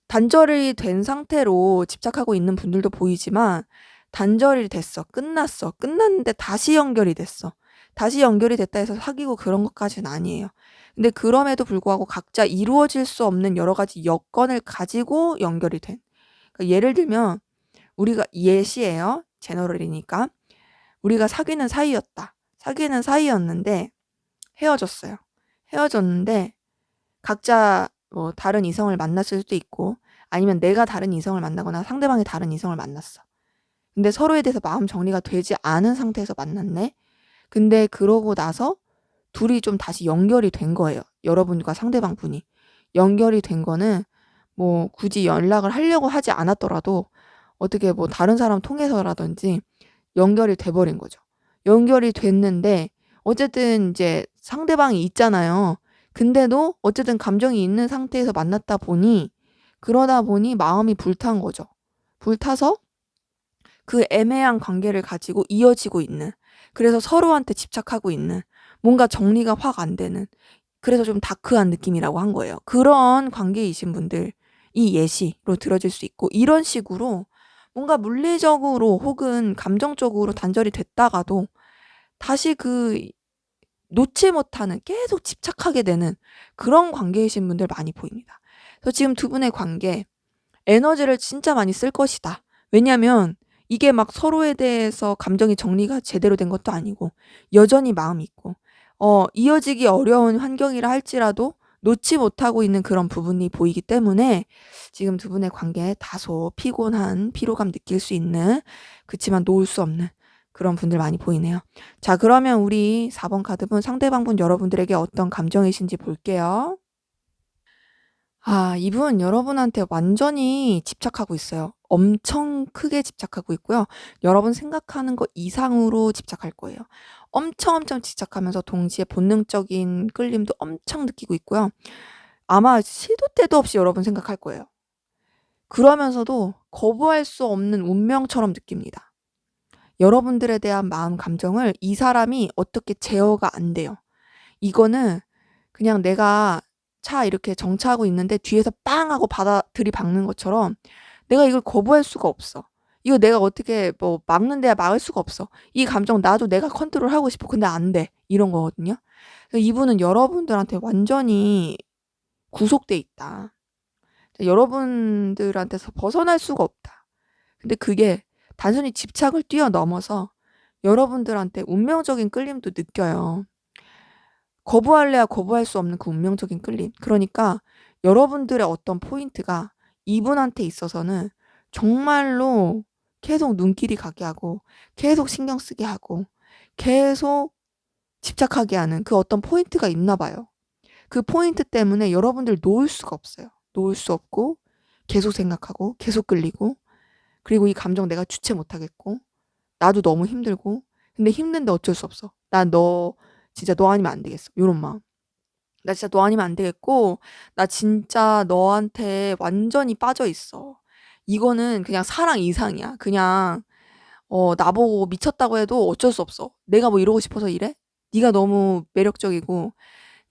단절이 된 상태로 집착하고 있는 분들도 보이지만, 단절이 됐어, 끝났어, 끝났는데 다시 연결이 됐어, 다시 연결이 됐다 해서 사귀고 그런 것까지는 아니에요. 근데 그럼에도 불구하고 각자 이루어질 수 없는 여러 가지 여건을 가지고 연결이 된, 그러니까 예를 들면 우리가 예시예요, 제너럴이니까. 우리가 사귀는 사이였는데 헤어졌어요. 헤어졌는데 각자 뭐 다른 이성을 만났을 수도 있고, 아니면 내가 다른 이성을 만나거나 상대방이 다른 이성을 만났어. 근데 서로에 대해서 마음 정리가 되지 않은 상태에서 만났네. 근데 그러고 나서 둘이 좀 다시 연결이 된 거예요. 여러분과 상대방 분이 연결이 된 거는 뭐 굳이 연락을 하려고 하지 않았더라도 어떻게 뭐 다른 사람 통해서라든지 연결이 돼버린 거죠. 연결이 됐는데 어쨌든 이제 상대방이 있잖아요. 근데도 어쨌든 감정이 있는 상태에서 만났다 보니, 그러다 보니 마음이 불탄 거죠. 불타서 그 애매한 관계를 가지고 이어지고 있는, 그래서 서로한테 집착하고 있는, 뭔가 정리가 확 안 되는, 그래서 좀 다크한 느낌이라고 한 거예요. 그런 관계이신 분들 이 예시로 들어질 수 있고, 이런 식으로 뭔가 물리적으로 혹은 감정적으로 단절이 됐다가도 다시 그 놓지 못하는, 계속 집착하게 되는 그런 관계이신 분들 많이 보입니다. 그래서 지금 두 분의 관계 에너지를 진짜 많이 쓸 것이다. 왜냐면 이게 막 서로에 대해서 감정이 정리가 제대로 된 것도 아니고 여전히 마음이 있고, 이어지기 어려운 환경이라 할지라도 놓지 못하고 있는 그런 부분이 보이기 때문에 지금 두 분의 관계에 다소 피곤한 피로감 느낄 수 있는, 그치만 놓을 수 없는 그런 분들 많이 보이네요. 자, 그러면 우리 4번 카드분 상대방분 여러분들에게 어떤 감정이신지 볼게요. 이분 여러분한테 완전히 집착하고 있어요. 엄청 크게 집착하고 있고요. 여러분 생각하는 것 이상으로 집착할 거예요. 엄청 집착하면서 동시에 본능적인 끌림도 엄청 느끼고 있고요. 아마 시도 때도 없이 여러분 생각할 거예요. 그러면서도 거부할 수 없는 운명처럼 느낍니다. 여러분들에 대한 마음 감정을 이 사람이 어떻게 제어가 안 돼요. 이거는 그냥 내가 차 이렇게 정차하고 있는데 뒤에서 빵 하고 들이박는 것처럼 내가 이걸 거부할 수가 없어. 이거 내가 어떻게 뭐 막는 데야 막을 수가 없어. 이 감정 나도 내가 컨트롤하고 싶어. 근데 안 돼. 이런 거거든요. 그래서 이분은 여러분들한테 완전히 구속돼 있다. 여러분들한테서 벗어날 수가 없다. 근데 그게 단순히 집착을 뛰어넘어서 여러분들한테 운명적인 끌림도 느껴요. 거부할래야 거부할 수 없는 그 운명적인 끌림. 그러니까 여러분들의 어떤 포인트가 이분한테 있어서는 정말로 계속 눈길이 가게 하고 계속 신경 쓰게 하고 계속 집착하게 하는 그 어떤 포인트가 있나 봐요. 그 포인트 때문에 여러분들 놓을 수가 없어요. 놓을 수 없고 계속 생각하고 계속 끌리고 그리고 이 감정 내가 주체 못하겠고 나도 너무 힘들고 근데 힘든데 어쩔 수 없어. 나 너 진짜 너 아니면 안 되겠어. 요런 마음. 나 진짜 너 아니면 안 되겠고 나 진짜 너한테 완전히 빠져 있어. 이거는 그냥 사랑 이상이야. 그냥 나보고 미쳤다고 해도 어쩔 수 없어. 내가 뭐 이러고 싶어서 이래? 네가 너무 매력적이고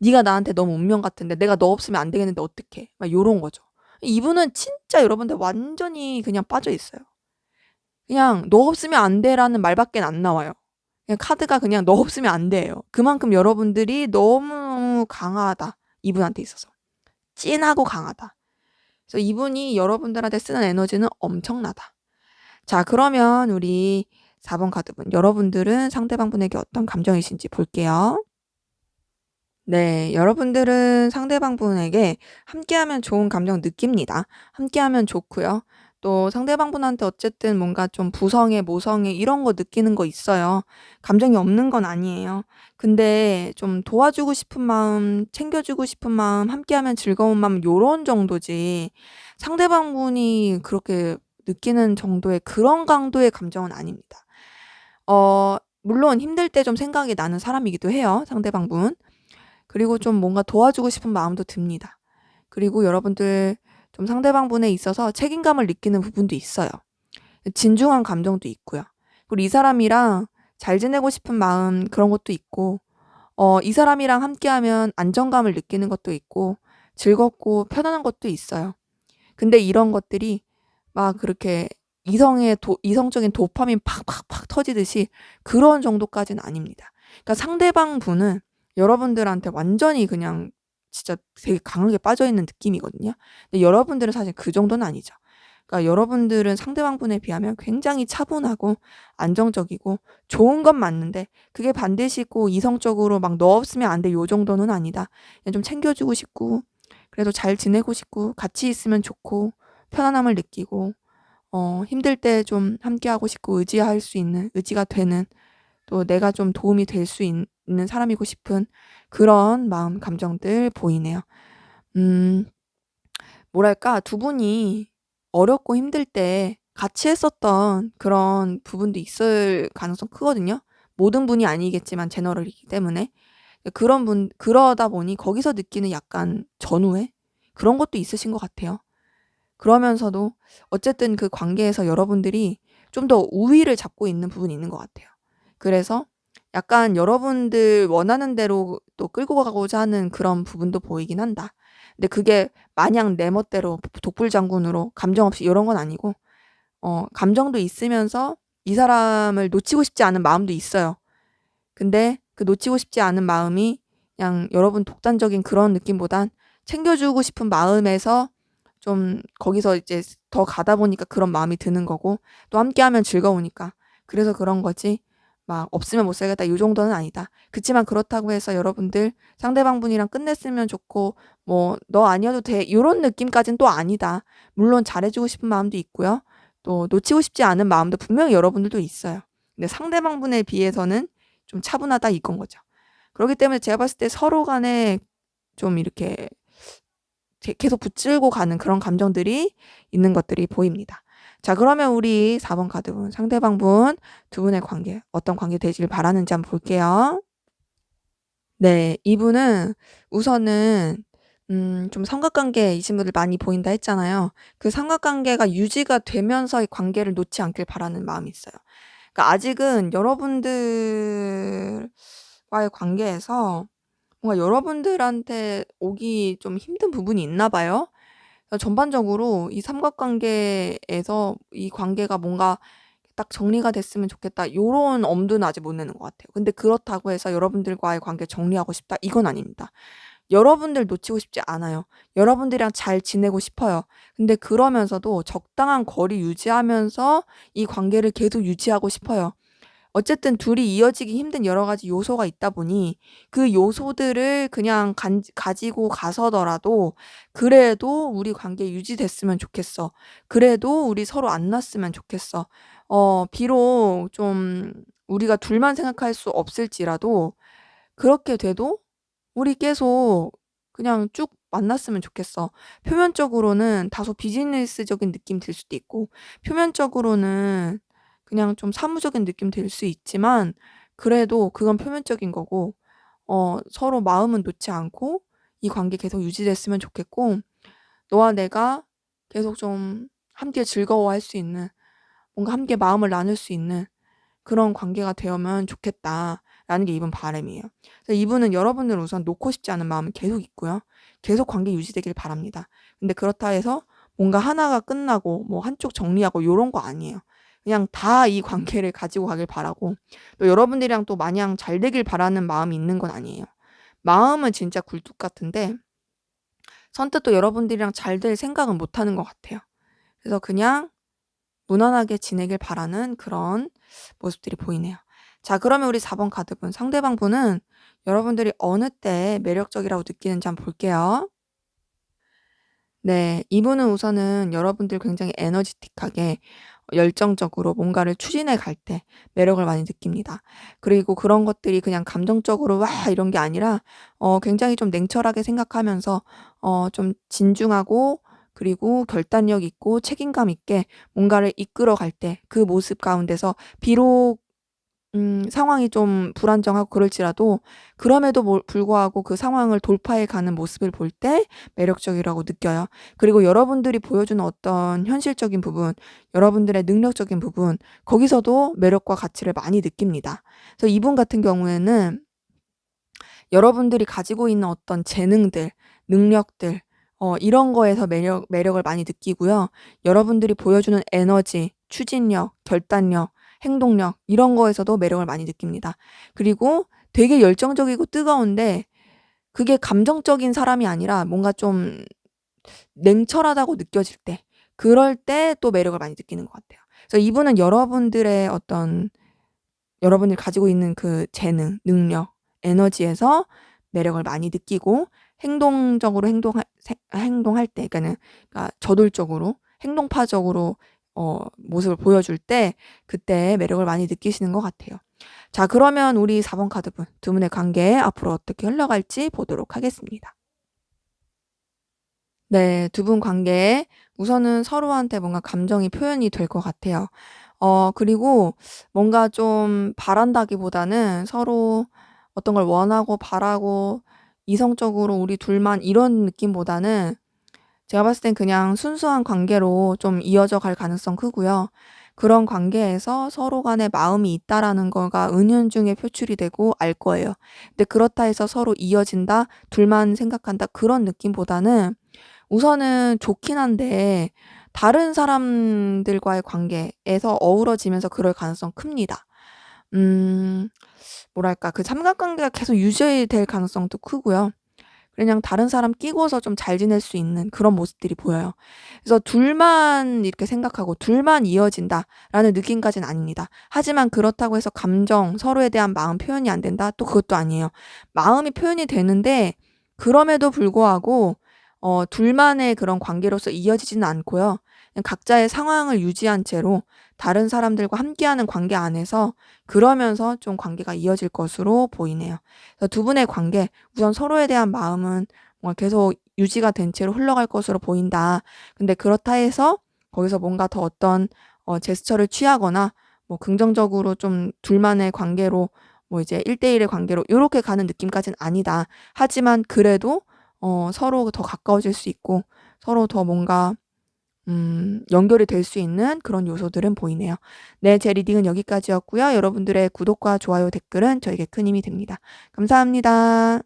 네가 나한테 너무 운명 같은데 내가 너 없으면 안 되겠는데 어떡해. 막 요런 거죠. 이분은 진짜 여러분들 완전히 그냥 빠져 있어요. 그냥 너 없으면 안 돼라는 말밖에 안 나와요. 그냥 카드가 그냥 너 없으면 안 돼요. 그만큼 여러분들이 너무 강하다. 이분한테 있어서. 찐하고 강하다. 그래서 이분이 여러분들한테 쓰는 에너지는 엄청나다. 자, 그러면 우리 4번 카드분. 여러분들은 상대방분에게 어떤 감정이신지 볼게요. 네, 여러분들은 상대방분에게 함께하면 좋은 감정 느낍니다. 함께하면 좋고요. 또 상대방분한테 어쨌든 뭔가 좀 부성애, 모성애 이런 거 느끼는 거 있어요. 감정이 없는 건 아니에요. 근데 좀 도와주고 싶은 마음, 챙겨주고 싶은 마음, 함께하면 즐거운 마음 요런 정도지 상대방분이 그렇게 느끼는 정도의 그런 강도의 감정은 아닙니다. 물론 힘들 때 좀 생각이 나는 사람이기도 해요. 상대방분. 그리고 좀 뭔가 도와주고 싶은 마음도 듭니다. 그리고 여러분들 좀 상대방분에 있어서 책임감을 느끼는 부분도 있어요. 진중한 감정도 있고요. 그리고 이 사람이랑 잘 지내고 싶은 마음 그런 것도 있고 이 사람이랑 함께하면 안정감을 느끼는 것도 있고 즐겁고 편안한 것도 있어요. 근데 이런 것들이 막 그렇게 이성적인 도파민 팍팍팍 터지듯이 그런 정도까지는 아닙니다. 그러니까 상대방 분은 여러분들한테 완전히 그냥 진짜 되게 강하게 빠져있는 느낌이거든요. 근데 여러분들은 사실 그 정도는 아니죠. 그러니까 여러분들은 상대방 분에 비하면 굉장히 차분하고 안정적이고 좋은 건 맞는데 그게 반드시 꼭 이성적으로 막 너 없으면 안 돼 요 정도는 아니다. 그냥 좀 챙겨주고 싶고 그래도 잘 지내고 싶고 같이 있으면 좋고 편안함을 느끼고 힘들 때 좀 함께하고 싶고 의지할 수 있는 의지가 되는 또 내가 좀 도움이 될 수 있는 사람이고 싶은 그런 마음 감정들 보이네요. 음, 뭐랄까 두 분이 어렵고 힘들 때 같이 했었던 그런 부분도 있을 가능성 크거든요. 모든 분이 아니겠지만 제너럴이기 때문에 그러다 보니 거기서 느끼는 약간 전우회 그런 것도 있으신 것 같아요. 그러면서도 어쨌든 그 관계에서 여러분들이 좀 더 우위를 잡고 있는 부분이 있는 것 같아요. 그래서 약간 여러분들 원하는 대로 또 끌고 가고자 하는 그런 부분도 보이긴 한다. 근데 그게 마냥 내 멋대로 독불장군으로 감정 없이 이런 건 아니고 감정도 있으면서 이 사람을 놓치고 싶지 않은 마음도 있어요. 근데 그 놓치고 싶지 않은 마음이 그냥 여러분 독단적인 그런 느낌보단 챙겨주고 싶은 마음에서 좀 거기서 이제 더 가다 보니까 그런 마음이 드는 거고 또 함께하면 즐거우니까 그래서 그런 거지 막 없으면 못 살겠다 이 정도는 아니다. 그치만 그렇다고 해서 여러분들 상대방 분이랑 끝냈으면 좋고 뭐 너 아니어도 돼 이런 느낌까지는 또 아니다. 물론 잘해주고 싶은 마음도 있고요. 또 놓치고 싶지 않은 마음도 분명히 여러분들도 있어요. 근데 상대방 분에 비해서는 좀 차분하다 이건 거죠. 그렇기 때문에 제가 봤을 때 서로 간에 좀 이렇게 계속 붙들고 가는 그런 감정들이 있는 것들이 보입니다. 자, 그러면 우리 4번 카드분, 상대방 분, 두 분의 관계, 어떤 관계 되길 바라는지 한번 볼게요. 네, 이분은 우선은 좀 삼각관계이신 분들 많이 보인다 했잖아요. 그 삼각관계가 유지가 되면서 이 관계를 놓지 않길 바라는 마음이 있어요. 그러니까 아직은 여러분들과의 관계에서 뭔가 여러분들한테 오기 좀 힘든 부분이 있나 봐요. 전반적으로 이 삼각관계에서 이 관계가 뭔가 딱 정리가 됐으면 좋겠다. 요런 엄두는 아직 못 내는 것 같아요. 근데 그렇다고 해서 여러분들과의 관계 정리하고 싶다. 이건 아닙니다. 여러분들 놓치고 싶지 않아요. 여러분들이랑 잘 지내고 싶어요. 근데 그러면서도 적당한 거리 유지하면서 이 관계를 계속 유지하고 싶어요. 어쨌든 둘이 이어지기 힘든 여러 가지 요소가 있다 보니 그 요소들을 그냥 가지고 가서더라도 그래도 우리 관계 유지됐으면 좋겠어. 그래도 우리 서로 안 났으면 좋겠어. 비록 좀 우리가 둘만 생각할 수 없을지라도 그렇게 돼도 우리 계속 그냥 쭉 만났으면 좋겠어. 표면적으로는 다소 비즈니스적인 느낌 들 수도 있고, 표면적으로는 그냥 좀 사무적인 느낌 들 수 있지만, 그래도 그건 표면적인 거고, 서로 마음은 놓지 않고 이 관계 계속 유지됐으면 좋겠고, 너와 내가 계속 좀 함께 즐거워할 수 있는, 뭔가 함께 마음을 나눌 수 있는 그런 관계가 되면 좋겠다라는 게 이분 바람이에요. 그래서 이분은 여러분을 우선 놓고 싶지 않은 마음이 계속 있고요. 계속 관계 유지되길 바랍니다. 근데 그렇다 해서 뭔가 하나가 끝나고 뭐 한쪽 정리하고 요런 거 아니에요. 그냥 다 이 관계를 가지고 가길 바라고, 또 여러분들이랑 또 마냥 잘 되길 바라는 마음이 있는 건 아니에요. 마음은 진짜 굴뚝 같은데 선뜻 또 여러분들이랑 잘 될 생각은 못 하는 것 같아요. 그래서 그냥 무난하게 지내길 바라는 그런 모습들이 보이네요. 자, 그러면 우리 4번 카드분, 상대방 분은 여러분들이 어느 때 매력적이라고 느끼는지 한번 볼게요. 네, 이분은 우선은 여러분들 굉장히 에너지틱하게 열정적으로 뭔가를 추진해 갈 때 매력을 많이 느낍니다. 그리고 그런 것들이 그냥 감정적으로 와 이런 게 아니라 굉장히 좀 냉철하게 생각하면서 좀 진중하고 그리고 결단력 있고 책임감 있게 뭔가를 이끌어 갈 때 그 모습 가운데서 비록 상황이 좀 불안정하고 그럴지라도 그럼에도 불구하고 그 상황을 돌파해 가는 모습을 볼 때 매력적이라고 느껴요. 그리고 여러분들이 보여주는 어떤 현실적인 부분, 여러분들의 능력적인 부분, 거기서도 매력과 가치를 많이 느낍니다. 그래서 이분 같은 경우에는 여러분들이 가지고 있는 어떤 재능들, 능력들, 이런 거에서 매력을 많이 느끼고요. 여러분들이 보여주는 에너지, 추진력, 결단력, 행동력, 이런 거에서도 매력을 많이 느낍니다. 그리고 되게 열정적이고 뜨거운데 그게 감정적인 사람이 아니라 뭔가 좀 냉철하다고 느껴질 때, 그럴 때 또 매력을 많이 느끼는 것 같아요. 그래서 이분은 여러분들의 어떤 여러분이 가지고 있는 그 재능, 능력, 에너지에서 매력을 많이 느끼고 행동적으로 행동할 때, 그러니까 저돌적으로 행동파적으로 모습을 보여줄 때 그때 매력을 많이 느끼시는 것 같아요. 자, 그러면 우리 4번 카드분 두 분의 관계 앞으로 어떻게 흘러갈지 보도록 하겠습니다. 네, 두 분 관계에 우선은 서로한테 뭔가 감정이 표현이 될 것 같아요. 그리고 뭔가 좀 바란다기보다는 서로 어떤 걸 원하고 바라고 이성적으로 우리 둘만 이런 느낌보다는 제가 봤을 땐 그냥 순수한 관계로 좀 이어져 갈 가능성 크고요. 그런 관계에서 서로 간에 마음이 있다라는 거가 은연중에 표출이 되고 알 거예요. 근데 그렇다 해서 서로 이어진다, 둘만 생각한다, 그런 느낌보다는 우선은 좋긴 한데 다른 사람들과의 관계에서 어우러지면서 그럴 가능성 큽니다. 뭐랄까, 그 삼각관계가 계속 유지될 가능성도 크고요. 그냥 다른 사람 끼고서 좀 잘 지낼 수 있는 그런 모습들이 보여요. 그래서 둘만 이렇게 생각하고 둘만 이어진다라는 느낌까지는 아닙니다. 하지만 그렇다고 해서 감정, 서로에 대한 마음 표현이 안 된다? 또 그것도 아니에요. 마음이 표현이 되는데 그럼에도 불구하고 둘만의 그런 관계로서 이어지지는 않고요. 그냥 각자의 상황을 유지한 채로 다른 사람들과 함께하는 관계 안에서 그러면서 좀 관계가 이어질 것으로 보이네요. 그래서 두 분의 관계, 우선 서로에 대한 마음은 뭔가 계속 유지가 된 채로 흘러갈 것으로 보인다. 근데 그렇다 해서 거기서 뭔가 더 어떤 제스처를 취하거나 뭐 긍정적으로 좀 둘만의 관계로 뭐 이제 1대1의 관계로 요렇게 가는 느낌까지는 아니다. 하지만 그래도 서로 더 가까워질 수 있고 서로 더 뭔가 연결이 될 수 있는 그런 요소들은 보이네요. 네, 제 리딩은 여기까지였고요. 여러분들의 구독과 좋아요, 댓글은 저에게 큰 힘이 됩니다. 감사합니다.